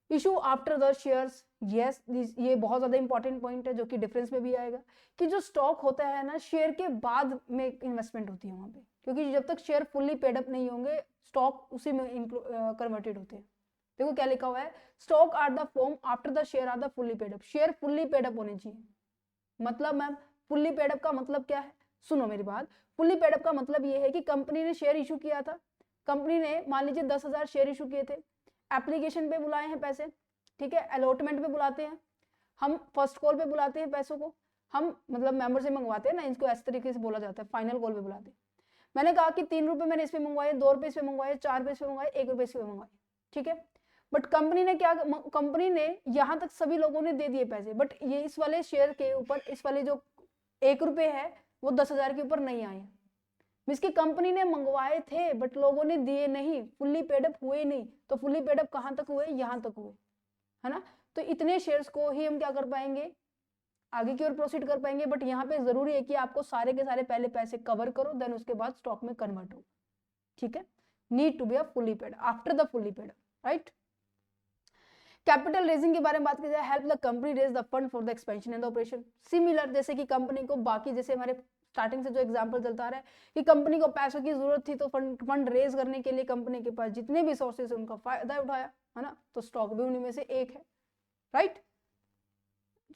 Speaker 1: Issue after the shares, yes, ये बहुत ज्यादा इंपॉर्टेंट पॉइंट है जो कि डिफरेंस में भी आएगा कि जो स्टॉक होता है ना, शेयर के बाद में इन्वेस्टमेंट होती है वहां पे, क्योंकि जब तक शेयर फुल्ली पेड अप नहीं होंगे स्टॉक उसी में कन्वर्टेड होते हैं। देखो क्या लिखा हुआ है, stock are the form after the share are the fully paid up. Share fully paid up होने चाहिए, मतलब मैम फुल्ली पेड अप का मतलब क्या है, सुनो मेरी बात, फुल्ली पेड अप का मतलब ये है कि कंपनी ने शेयर इशू किया था, कंपनी ने मान लीजिए 10,000 शेयर इशू किए थे, एप्लीकेशन पे बुलाए हैं पैसे, ठीक है, अलॉटमेंट पे बुलाते हैं, हम फर्स्ट कॉल पे बुलाते हैं पैसों को, हम मतलब मेंबर से मंगवाते हैं ना, इसको इस तरीके से बोला जाता है, फाइनल कॉल पे बुलाते हैं। मैंने कहा कि 3 रुपए मैंने इस पे मंगवाए, 2 रुपए इस पे मंगवाए, 4 रुपए इस पे मंगवाए, 1 रुपए इस पे मंगवाए, ठीक है। बट कंपनी ने क्या, कंपनी ने यहाँ तक सभी लोगों ने दे दिए पैसे, बट ये इस वाले शेयर के ऊपर इस वाले जो 1 रुपए है वो 10,000 के ऊपर नहीं आए, मींस की कंपनी ने मंगवाए थे बट लोगों ने दिए नहीं, फुल्ली पेड अप हुए नहीं। तो फुल्ली पेड अप कहां तक हुए, यहां तक हुए, है ना। तो इतने शेयर्स को ही हम क्या कर पाएंगे, आगे की ओर प्रोसीड कर पाएंगे। बट यहाँ पे जरूरी है कि आपको सारे के सारे पहले पैसे कवर करो, देन उसके बाद स्टॉक में कन्वर्ट हो, ठीक है। Need to be a fully paid after the fully paid, right. Capital raising के बारे में बात की जाए, help the company raise the fund for the expansion and the operation. Similar जैसे कि कंपनी को बाकी, जैसे हमारे स्टार्टिंग से जो एग्जांपल चलता आ रहा है कि कंपनी को पैसों की जरूरत थी तो फंड रेज करने के लिए कंपनी के पास जितने भी सोर्सेस उनका फायदा उठाया, है ना। तो स्टॉक भी उन्हीं में से एक है, राइट।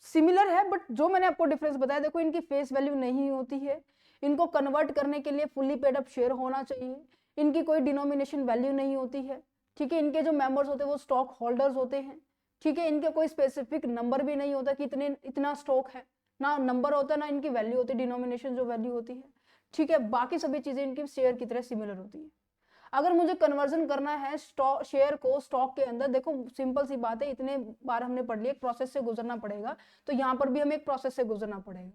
Speaker 1: सिमिलर है, बट जो मैंने आपको डिफरेंस बताया, देखो इनकी फेस वैल्यू नहीं होती है, इनको कन्वर्ट करने के लिए फुल्ली पेड अप शेयर होना चाहिए, इनकी कोई डिनोमिनेशन वैल्यू नहीं होती है, ठीक है। इनके जो मेंबर्स होते हैं वो स्टॉक होल्डर्स होते हैं, ठीक है। इनके कोई स्पेसिफिक नंबर भी नहीं होता कि इतना स्टॉक है, ना नंबर होता है ना इनकी वैल्यू होती है, डिनोमिनेशन जो वैल्यू होती है, ठीक है। बाकी सभी चीजें इनकी शेयर की तरह सिमिलर होती है। अगर मुझे कन्वर्जन करना है स्टॉक शेयर को स्टॉक के अंदर, देखो सिंपल सी बात है, इतने बार हमने पढ़ लिया, एक प्रोसेस से गुजरना पड़ेगा, तो यहाँ पर भी हमें एक प्रोसेस से गुजरना पड़ेगा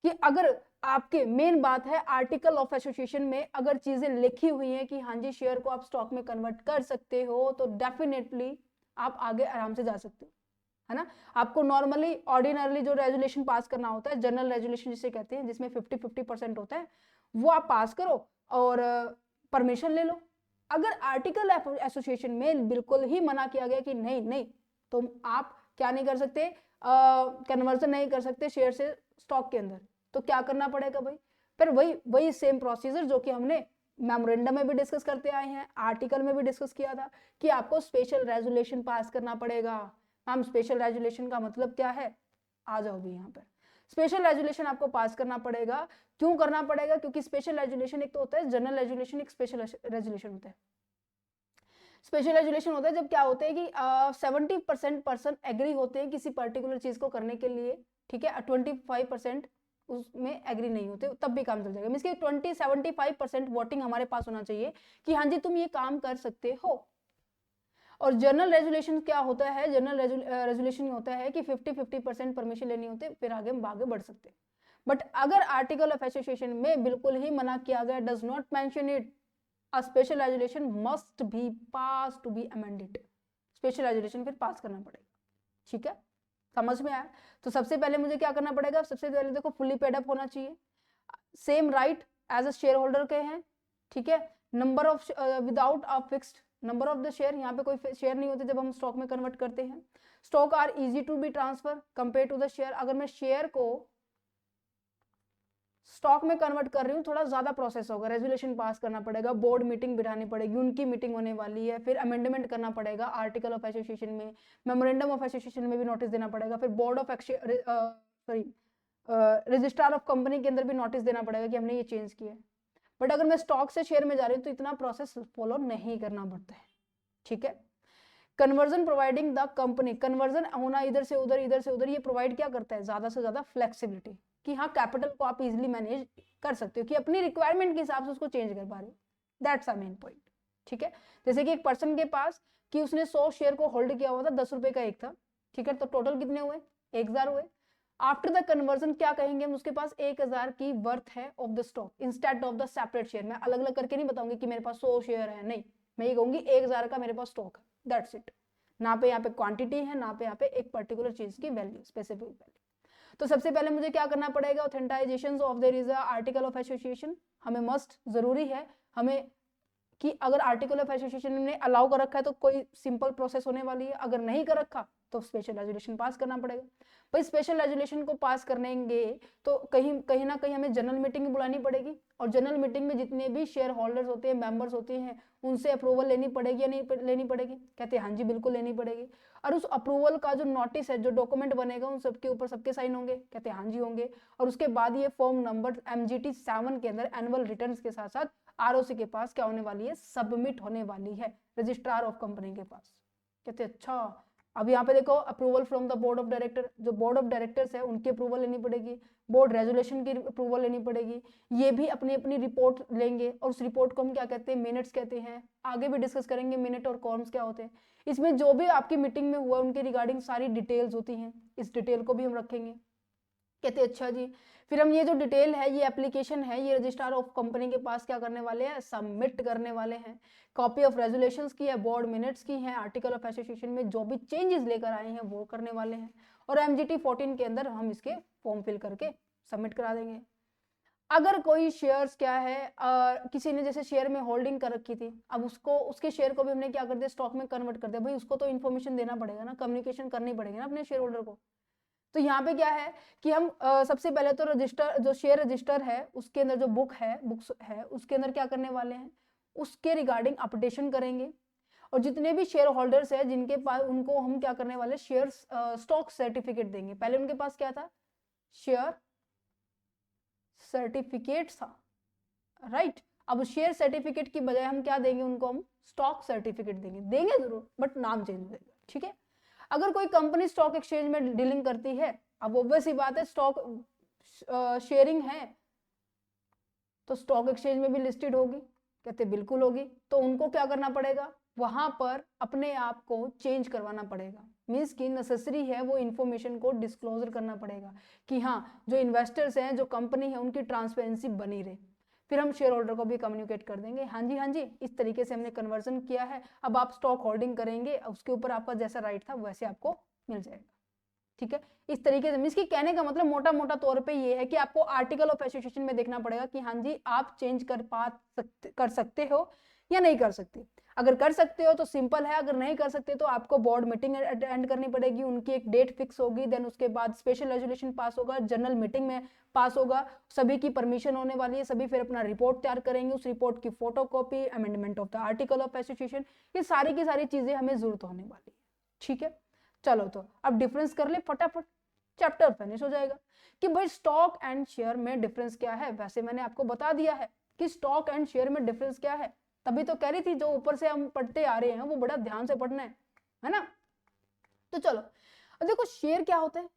Speaker 1: कि अगर आपके मेन बात है आर्टिकल ऑफ एसोसिएशन में अगर चीजें लिखी हुई हैं कि हाँ जी शेयर को आप स्टॉक में कन्वर्ट कर सकते हो, तो डेफिनेटली आप आगे आराम से जा सकते हो, है ना। आपको नॉर्मली ऑर्डिनरली जो रेजुलेशन पास करना होता है, जनरल रेजुलेशन जिसे कहते हैं, जिसमें 50-50% होता है, वो आप पास करो और परमिशन ले लो। अगर आर्टिकल एसोसिएशन में बिल्कुल ही मना किया गया कि नहीं नहीं, तो आप क्या नहीं कर सकते, कन्वर्जन नहीं कर सकते शेयर से स्टॉक के अंदर, तो क्या करना पड़ेगा भाई, फिर वही सेम प्रोसीजर जो कि हमने मेमोरेंडम में भी डिस्कस करते आए हैं, आर्टिकल में भी डिस्कस किया था कि आपको स्पेशल रेजुलेशन पास करना पड़ेगा। हम स्पेशल रेजुलेशन का मतलब क्या है, आ जाओ भी यहाँ पर, स्पेशल रेजुलेशन आपको पास करना पड़ेगा। क्यों करना पड़ेगा, क्योंकि स्पेशल रेजुलेशन एक तो होता है जनरल रेजुलेशन, एक स्पेशल रेजुलेशन होता है। स्पेशल रेजुलेशन होता है जब क्या होता है कि 70% पर्सन एग्री होते हैं किसी पर्टिकुलर चीज को करने के लिए, ठीक है, 25% उसमें एग्री नहीं होते, तब भी काम चल जाएगा। मींस कि 75% वोटिंग हमारे पास होना चाहिए कि हाँ जी तुम ये काम कर सकते हो। और जनरल रेजुलेशन क्या होता है, जनरल रेजुलेशन होता है कि 50-50% परमिशन लेनी होती है, फिर आगे बढ़ सकते हैं। बट अगर आर्टिकल ऑफ एसोसिएशन में बिल्कुल ही मना किया गया, does not mention it, a special resolution must be pass to be amended, special resolution फिर पास करना पड़ेगा, ठीक है। समझ में आया। तो सबसे पहले मुझे क्या करना पड़ेगा, सबसे पहले देखो फुल्ली पेड अप होना चाहिए, same right as a share holder के हैं, ठीक है। Number of without a fixed number of the share, यहाँ पे कोई शेयर नहीं होते जब हम स्टॉक में कन्वर्ट करते हैं। Stock are easy to be transfer compare to the share, अगर मैं शेयर को स्टॉक में कन्वर्ट कर रही हूँ थोड़ा ज्यादा प्रोसेस होगा, रेजुलेशन पास करना पड़ेगा, बोर्ड मीटिंग बिठानी पड़ेगी, उनकी मीटिंग होने वाली है, फिर अमेंडमेंट करना पड़ेगा आर्टिकल ऑफ एसोसिएशन में, मेमोरेंडम ऑफ एसोसिएशन में भी नोटिस देना पड़ेगा, फिर board of registrar of company के अंदर भी नोटिस देना पड़ेगा कि हमने ये चेंज किया है। बट अगर मैं स्टॉक से शेयर में जा रही हूँ तो इतना प्रोसेस फॉलो नहीं करना पड़ता है, ठीक है। Conversion providing the company, conversion होना इधर से उधर इधर से उधर, ये प्रोवाइड क्या करता है, ज्यादा से ज्यादा फ्लेक्सिबिलिटी, कि हाँ कैपिटल को आप इजीली मैनेज कर सकते हो कि अपनी रिक्वायरमेंट के हिसाब से उसको चेंज कर पा रहे हो, दैट्स अ मेन पॉइंट, ठीक है। जैसे कि एक पर्सन के पास कि उसने 100 शेयर को होल्ड किया हुआ था, 10 रुपए का एक था, ठीक है, तो टोटल कितने हुए, 1000 हुए। आफ्टर द कन्वर्जन क्या कहेंगे हम, उसके पास 1000 की वर्थ है of the stock instead of the separate share. मैं अलग अलग करके नहीं बताऊंगी कि मेरे पास 100 शेयर है, नहीं, मैं ये कहूंगी 1000 का मेरे पास स्टॉक है, दैट्स इट। ना पे यहाँ पे क्वांटिटी है, ना पे यहाँ पे एक पर्टिकुलर चीज की वैल्यू, स्पेसिफिक वैल्यू। तो सबसे पहले मुझे क्या करना पड़ेगा, authorisation of there is a article of association, हमें मस्ट जरूरी है, हमें कि अगर आर्टिकल ऑफ एसोसिएशन ने अलाउ कर रखा है तो कोई सिंपल प्रोसेस होने वाली है, अगर नहीं कर रखा तो स्पेशल रेजोल्यूशन पास करना पड़ेगा। भाई स्पेशल रेजोल्यूशन को पास करेंगे तो कहीं ना कहीं हमें जनरल मीटिंग बुलानी पड़ेगी, और जनरल मीटिंग में जितने भी शेयर होल्डर्स होते हैं, मेंबर्स होते हैं, उनसे अप्रूवल लेनी पड़ेगी या नहीं लेनी पड़ेगी? कहते हैं हाँ जी बिल्कुल लेनी पड़ेगी। और उस अप्रूवल का जो नोटिस है, जो डॉक्यूमेंट बनेगा, उन सबके ऊपर सबके साइन होंगे? कहते हैं हाँ जी होंगे। और उसके बाद ये फॉर्म नंबर MGT 7 के अंदर एनुअल रिटर्न के साथ साथ ROC के पास क्या होने वाली है? सबमिट होने वाली है, रजिस्ट्रार ऑफ कंपनी के पास। कहते हैं अच्छा, अब यहाँ पे देखो approval from the board of director, जो बोर्ड ऑफ डायरेक्टर्स है उनकी अप्रूवल लेनी पड़ेगी, बोर्ड रेजोल्यूशन की अप्रूवल लेनी पड़ेगी, ये भी अपनी अपनी रिपोर्ट लेंगे, और उस रिपोर्ट को हम क्या कहते हैं? मिनट्स कहते हैं। आगे भी डिस्कस करेंगे मिनट और कॉलम्स क्या होते हैं। इसमें जो भी आपकी मीटिंग में हुआ उनके रिगार्डिंग सारी डिटेल्स होती हैं, इस डिटेल को भी हम रखेंगे। कहते हैं अच्छा जी, फिर हम ये जो डिटेल है, ये एप्लीकेशन है, ये रजिस्ट्रार ऑफ कंपनी के पास क्या करने वाले हैं? सबमिट करने वाले हैं। कॉपी ऑफ रेजोल्यूशंस की है, बोर्ड मिनट्स की है, आर्टिकल ऑफ एसोसिएशन में जो भी चेंजेस लेकर आए हैं वो करने वाले हैं, और MGT 14 के अंदर हम इसके फॉर्म फिल करके सबमिट करा देंगे। अगर कोई शेयर्स क्या है, किसी ने जैसे शेयर में होल्डिंग कर रखी थी, अब उसको, उसके शेयर को भी हमने क्या कर दिया? स्टॉक में कन्वर्ट कर दिया। भाई उसको तो इन्फॉर्मेशन देना पड़ेगा ना, कम्युनिकेशन करनी पड़ेगी ना अपने शेयर होल्डर को। तो यहाँ पे क्या है कि हम सबसे पहले तो रजिस्टर, जो शेयर रजिस्टर है उसके अंदर जो बुक्स है उसके अंदर क्या करने वाले हैं? उसके रिगार्डिंग अपडेशन करेंगे, और जितने भी शेयर होल्डर्स है जिनके पास, उनको हम क्या करने वाले? शेयर स्टॉक सर्टिफिकेट देंगे। पहले उनके पास क्या था? शेयर सर्टिफिकेट था, राइट। अब शेयर सर्टिफिकेट की बजाय हम क्या देंगे उनको? हम स्टॉक सर्टिफिकेट देंगे जरूर, बट नाम चेंज हो जाएगा, ठीक है। अगर कोई कंपनी स्टॉक एक्सचेंज में डीलिंग करती है, अब ऑब्वियस ही बात है, स्टॉक शेयरिंग है तो स्टॉक एक्सचेंज में भी लिस्टेड होगी। कहते बिल्कुल होगी। तो उनको क्या करना पड़ेगा? वहां पर अपने आप को चेंज करवाना पड़ेगा, मीन्स कि नेसेसरी है वो इन्फॉर्मेशन को डिस्क्लोजर करना पड़ेगा कि हाँ जो इन्वेस्टर्स हैं, जो कंपनी है, उनकी ट्रांसपेरेंसी बनी रहे। फिर हम शेयर होल्डर को भी कम्युनिकेट कर देंगे, हाँ जी इस तरीके से हमने कन्वर्जन किया है, अब आप स्टॉक होल्डिंग करेंगे, उसके ऊपर आपका जैसा राइट था वैसे आपको मिल जाएगा, ठीक है। इस तरीके से, मीन्स कि कहने का मतलब मोटा मोटा तौर पे ये है कि आपको आर्टिकल ऑफ एसोसिएशन में देखना पड़ेगा कि हाँ जी आप चेंज कर सकते हो या नहीं कर सकते। अगर कर सकते हो तो सिंपल है, अगर नहीं कर सकते तो आपको बोर्ड मीटिंग अटेंड करनी पड़ेगी, उनकी एक डेट फिक्स होगी, देन उसके बाद स्पेशल रेजोल्यूशन पास होगा, जनरल मीटिंग में पास होगा, सभी की परमिशन होने वाली है, सभी फिर अपना रिपोर्ट तैयार करेंगे, उस रिपोर्ट की photocopy, amendment of the article of association, ये सारी की सारी चीजें हमें जरूरत होने वाली है, ठीक है। चलो तो अब डिफरेंस कर ले फटाफट, चैप्टर फिनिश हो जाएगा कि भाई स्टॉक एंड शेयर में डिफरेंस क्या है। वैसे मैंने आपको बता दिया है कि स्टॉक एंड शेयर में डिफरेंस क्या है, तभी तो कह रही थी जो ऊपर से हम पढ़ते आ रहे हैं वो बड़ा ध्यान से पढ़ना है ना। तो चलो अब देखो शेयर क्या होता है,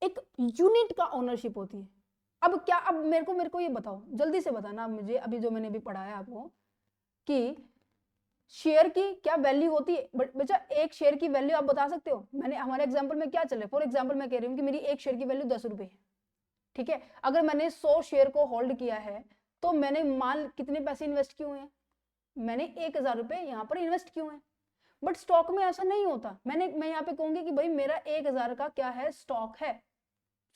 Speaker 1: एक यूनिट का ओनरशिप होती है। अब क्या, अब मेरे को ये बताओ, जल्दी से बताना मुझे, अभी जो मैंने भी पढ़ाया आपको कि शेयर की क्या वैल्यू होती है। बच्चा एक शेयर की वैल्यू आप बता सकते हो? मैंने हमारे एग्जांपल में क्या चले, फॉर एग्जांपल मैं कह रही हूँ कि मेरी एक शेयर की वैल्यू 10 रुपए है, ठीक है। अगर मैंने 100 शेयर को होल्ड किया है तो मैंने मान कितने पैसे इन्वेस्ट किए हैं? मैंने 1000 रुपए यहाँ पर इन्वेस्ट किए हैं। बट स्टॉक में ऐसा नहीं होता। मैं यहाँ पे कहूंगी कि भाई मेरा 1000 का क्या है? स्टॉक है।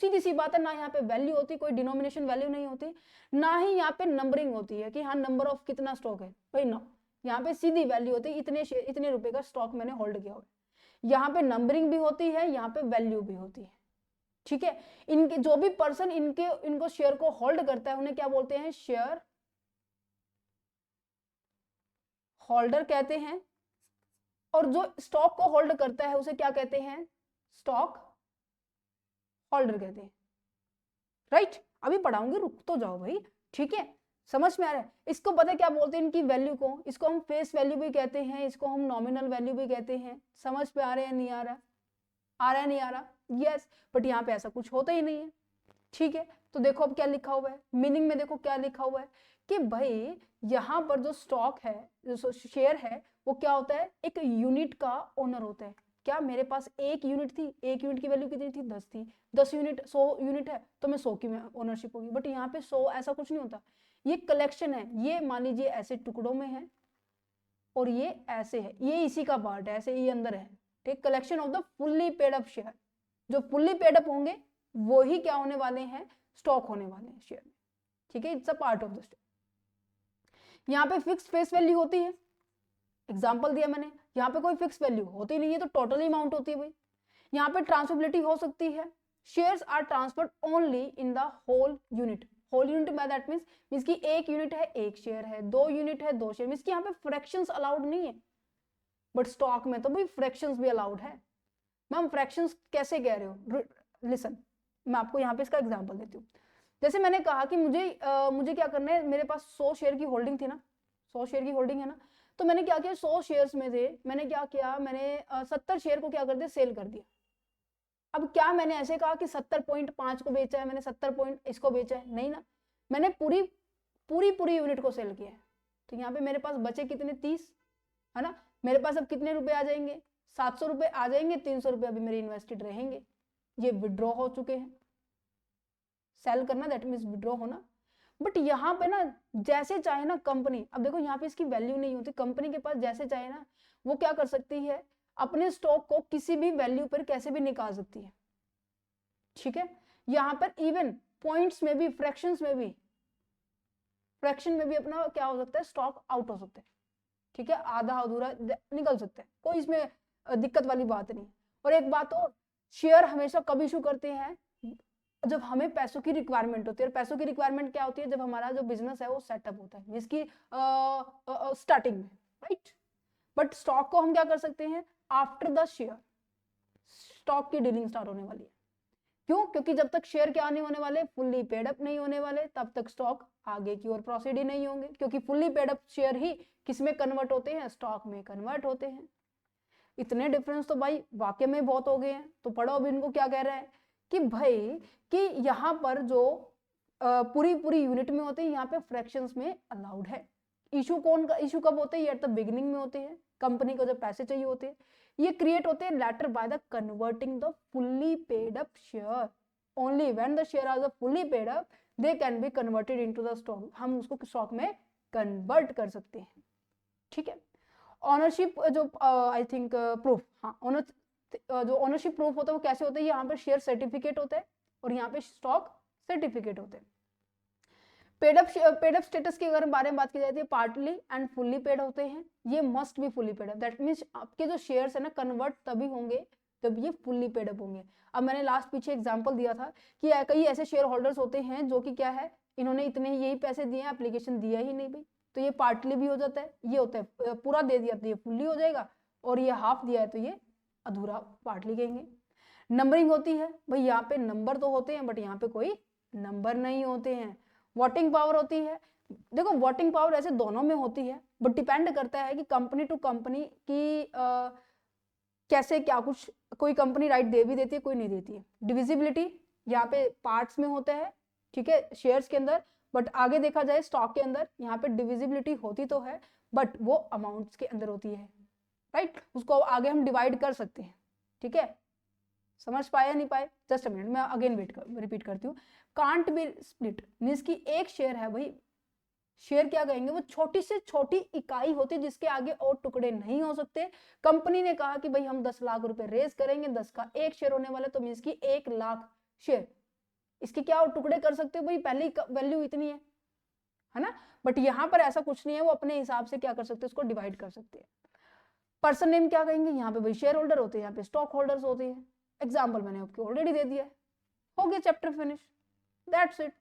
Speaker 1: सीधी सी बात है, ना यहाँ पे वैल्यू होती, कोई डिनोमिनेशन वैल्यू नहीं होती, ना ही यहाँ पे नंबरिंग होती है कि हाँ नंबर ऑफ कितना स्टॉक है, भाई ना। यहाँ पे सीधी वैल्यू होती है, इतने रुपए का स्टॉक मैंने होल्ड किया हुआ है। यहाँ पे नंबरिंग भी होती है, यहाँ पे वैल्यू भी होती है, ठीक है। इनके जो भी पर्सन इनको शेयर को होल्ड करता है उन्हें क्या बोलते हैं? शेयर होल्डर कहते हैं। और जो स्टॉक को होल्ड करता है उसे क्या कहते हैं? स्टॉक होल्डर कहते हैं, राइट। अभी पढ़ाऊंगी, रुक तो जाओ भाई, ठीक है। समझ में आ रहा है? इसको पता है क्या बोलते हैं इनकी वैल्यू को? इसको हम फेस वैल्यू भी कहते हैं, इसको हम नॉमिनल वैल्यू भी कहते हैं। समझ पे आ रहा है नहीं आ रहा? आ रहा है नहीं आ रहा? यस। बट यहाँ पे ऐसा कुछ होता ही नहीं है, ठीक है। तो देखो अब क्या लिखा हुआ है मीनिंग में, देखो क्या लिखा हुआ है कि भाई यहाँ पर जो स्टॉक है, जो शेयर है, वो क्या होता है? एक यूनिट का ओनर होता है। क्या मेरे पास एक यूनिट थी, एक यूनिट की वैल्यू कितनी थी? 10 थी। 10 यूनिट 100 यूनिट है तो मैं 100 की ओनरशिप होगी। बट यहाँ पे 100 ऐसा कुछ नहीं होता, ये कलेक्शन है। ये मान लीजिए ऐसे टुकड़ों में है और ये ऐसे है, ये इसी का पार्ट है, ऐसे ये अंदर है, ठीक। Collection of the fully paid up share, जो फुल्ली पेड अप होंगे वो ही क्या होने वाले हैं? स्टॉक होने वाले हैं शेयर में, ठीक है। It's a part of the stock. यहाँ पे फिक्स फेस वैल्यू होती है, एग्जाम्पल दिया मैंने, यहाँ पे कोई फिक्स वैल्यू होती नहीं है तो टोटल अमाउंट होती है भाई। यहाँ पे ट्रांसफरेबिलिटी हो सकती है, shares are transferred only in the whole unit. Whole unit by that means कि एक यूनिट है एक शेयर है, 2 यूनिट है 2 शेयर, मींस कि यहाँ पे फ्रैक्शंस अलाउड नहीं है, बट स्टॉक में तो भाई फ्रैक्शंस भी अलाउड है। मैम फ्रैक्शंस कैसे कह रहे हो? लिसन, मैं आपको यहाँ पे इसका एग्जांपल देती हूँ। जैसे मैंने कहा कि मुझे क्या करना है, मेरे पास 100 शेयर की होल्डिंग थी ना, 100 शेयर की होल्डिंग है ना, तो मैंने क्या किया, 100 शेयर्स में से मैंने क्या किया, मैंने 70 शेयर को क्या कर दिया, सेल कर दिया। अब क्या मैंने ऐसे कहा कि 70.5 को बेचा है मैंने, 70 पॉइंट इसको बेचा है, नहीं ना, मैंने पूरी यूनिट को सेल किया है। तो यहाँ पे मेरे पास बचे कितने, 30 है ना। मेरे पास अब कितने रुपए आ जाएंगे, 700 रुपए आ जाएंगे, 300 रुपए अभी मेरे इन्वेस्टेड रहेंगे, ये विड्रॉ हो चुके हैं। सेल करना दैट मीन्स विड्रॉ होना। बट यहाँ पे ना जैसे चाहे ना कंपनी, अब देखो यहाँ पे इसकी वैल्यू नहीं होती, कंपनी के पास जैसे चाहे ना वो क्या कर सकती है, अपने स्टॉक को किसी भी वैल्यू पर कैसे भी निकाल सकती है, ठीक है। यहाँ पर इवन पॉइंट्स में भी, फ्रैक्शंस में भी, फ्रैक्शन में भी अपना क्या हो सकता है, स्टॉक आउट हो सकता है, ठीक है, आधा अधूरा निकल सकता है, कोई इसमें दिक्कत वाली बात नहीं। और एक बात और, शेयर हमेशा कब इशू करते हैं, जब हमें पैसों की रिक्वायरमेंट होती है। और पैसों की रिक्वायरमेंट क्या होती है, जब हमारा जो बिजनेस है वो सेटअप होता है, जिसकी स्टार्टिंग में, राइट। बट स्टॉक को हम क्या कर सकते हैं, आफ्टर द शेयर स्टॉक की डीलिंग स्टार्ट होने वाली है। क्यों? क्योंकि जब तक शेयर क्या नहीं होने वाले, फुल्ली पेड अप नहीं होने वाले, तब तक स्टॉक आगे की ओर प्रोसीड ही नहीं होंगे, क्योंकि फुल्ली पेड अप शेयर ही किसमें कन्वर्ट होते हैं, स्टॉक में कन्वर्ट होते हैं। इतने डिफरेंस तो भाई वाकई में बहुत हो गए हैं। तो पढ़ो अब इनको क्या कह रहा है कि भाई कि यहाँ पर जो पूरी यूनिट में होते हैं, यहाँ पे फ्रैक्शंस में अलाउड है। इशू कब होते हैं, ये एट द बिगिनिंग में होते हैं, कंपनी को जब पैसे चाहिए होते हैं। ये क्रिएट होते हैं later by the converting the fully paid up share. Only when the share are fully paid up they can be converted into the stock. हम उसको स्टॉक में कन्वर्ट कर सकते हैं, ठीक है। ऑनरशिप जो आई थिंक प्रूफ, हाँ जो ऑनरशिप प्रूफ होता है वो कैसे होता है, यहाँ पर शेयर सर्टिफिकेट होता है और यहाँ पे स्टॉक सर्टिफिकेट होते हैं। पेड अप स्टेटस के अगर बारे में बात की जाती है, पार्टली एंड फुल्ली पेड होते हैं। ये must be fully paid up, that means आपके जो शेयर्स है ना कन्वर्ट तभी होंगे जब ये फुल्ली पेड अप होंगे। अब मैंने लास्ट पीछे एग्जांपल दिया था कि कई ऐसे शेयर होल्डर्स होते हैं जो कि क्या है, इन्होंने इतने यही पैसे दिए हैं, एप्लीकेशन दिया ही नहीं भाई, तो ये पार्टली भी हो जाता है, ये होता है पूरा दे दिया तो ये फुल्ली हो जाएगा, और ये हाफ दिया है तो ये अधूरा पार्टली कहेंगे। नंबरिंग होती है भाई, यहाँ पे नंबर तो होते हैं बट यहाँ पे कोई नंबर नहीं होते हैं। वोटिंग पावर होती है, देखो वोटिंग पावर ऐसे दोनों में होती है, बट डिपेंड करता है कि कंपनी टू कंपनी की कैसे क्या कुछ, कोई कंपनी राइट दे भी देती है, कोई नहीं देती है। डिविजिबिलिटी यहाँ पे पार्ट्स में होता है, ठीक है, शेयर्स के अंदर, बट आगे देखा जाए स्टॉक के अंदर यहाँ पे डिविजिबिलिटी होती तो है बट वो अमाउंट्स के अंदर होती है, राइट। उसको आगे हम डिवाइड कर सकते हैं, ठीक है। समझ पाए या नहीं पाए? जस्ट अ मिनट, मैं अगेन रिपीट करती हूँ। कांट बी स्प्लिट मीन्स की एक शेयर है भाई, शेयर क्या कहेंगे, वो छोटी से छोटी इकाई होती है जिसके आगे और टुकड़े नहीं हो सकते। कंपनी ने कहा कि भाई हम 10 लाख रुपए रेज करेंगे, 10 का एक शेयर होने वाला, तो मीन्स की 1 लाख शेयर, इसके क्या और टुकड़े कर सकते हो भाई, पहली वैल्यू इतनी है ना। बट यहाँ पर ऐसा कुछ नहीं है, वो अपने हिसाब से क्या कर सकते हैं, उसको डिवाइड कर सकते हैं। पर्सन नेम क्या कहेंगे, यहाँ पे भाई शेयर होल्डर होते हैं, यहाँ पे स्टॉक होल्डर्स होते हैं। एग्जाम्पल मैंने आपको ऑलरेडी दे दिया है, हो गया चैप्टर फिनिश, दैट्स इट।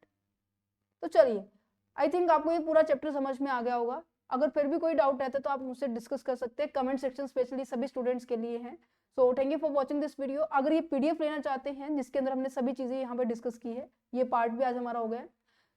Speaker 1: तो चलिए, आई थिंक आपको ये पूरा चैप्टर समझ में आ गया होगा। अगर फिर भी कोई डाउट रहता है तो आप मुझसे डिस्कस कर सकते हैं, कमेंट सेक्शन स्पेशली सभी स्टूडेंट्स के लिए है। So thank you for watching this video. अगर ये पीडीएफ लेना चाहते हैं जिसके अंदर हमने सभी चीजें यहाँ पे डिस्कस की है, ये पार्ट भी आज हमारा हो गया,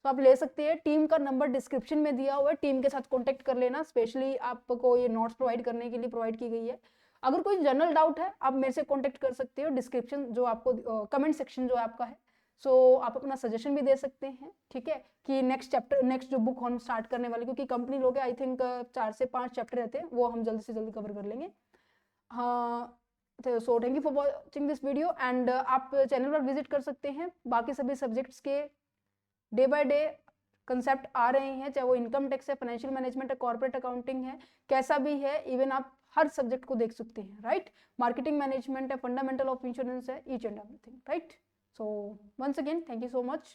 Speaker 1: तो आप ले सकते हैं। टीम का नंबर डिस्क्रिप्शन में दिया हुआ है, टीम के साथ कॉन्टेक्ट कर लेना, स्पेशली आपको ये नोट्स प्रोवाइड करने के लिए प्रोवाइड की गई है। अगर कोई जनरल डाउट है आप मेरे से कॉन्टेक्ट कर सकते हो, डिस्क्रिप्शन जो आपको कमेंट सेक्शन जो आपका है, सो आप अपना सजेशन भी दे सकते हैं, ठीक है, कि नेक्स्ट जो बुक हम स्टार्ट करने वाले, क्योंकि कंपनी लोग आई थिंक 4 से 5 चैप्टर रहते हैं, वो हम जल्दी से जल्दी कवर कर लेंगे। हाँ, so thank you for watching this video and आप चैनल पर विजिट कर सकते हैं। बाकी सभी सब्जेक्ट्स के डे बाय डे कंसेप्ट आ रहे हैं, चाहे वो इनकम टैक्स है, फाइनेंशियल मैनेजमेंट है, कॉर्पोरेट अकाउंटिंग है, कैसा भी है, इवन आप हर सब्जेक्ट को देख सकते हैं, राइट। मार्केटिंग मैनेजमेंट है, फंडामेंटल ऑफ इंश्योरेंस है, each and everything, right. So once again, thank you so much.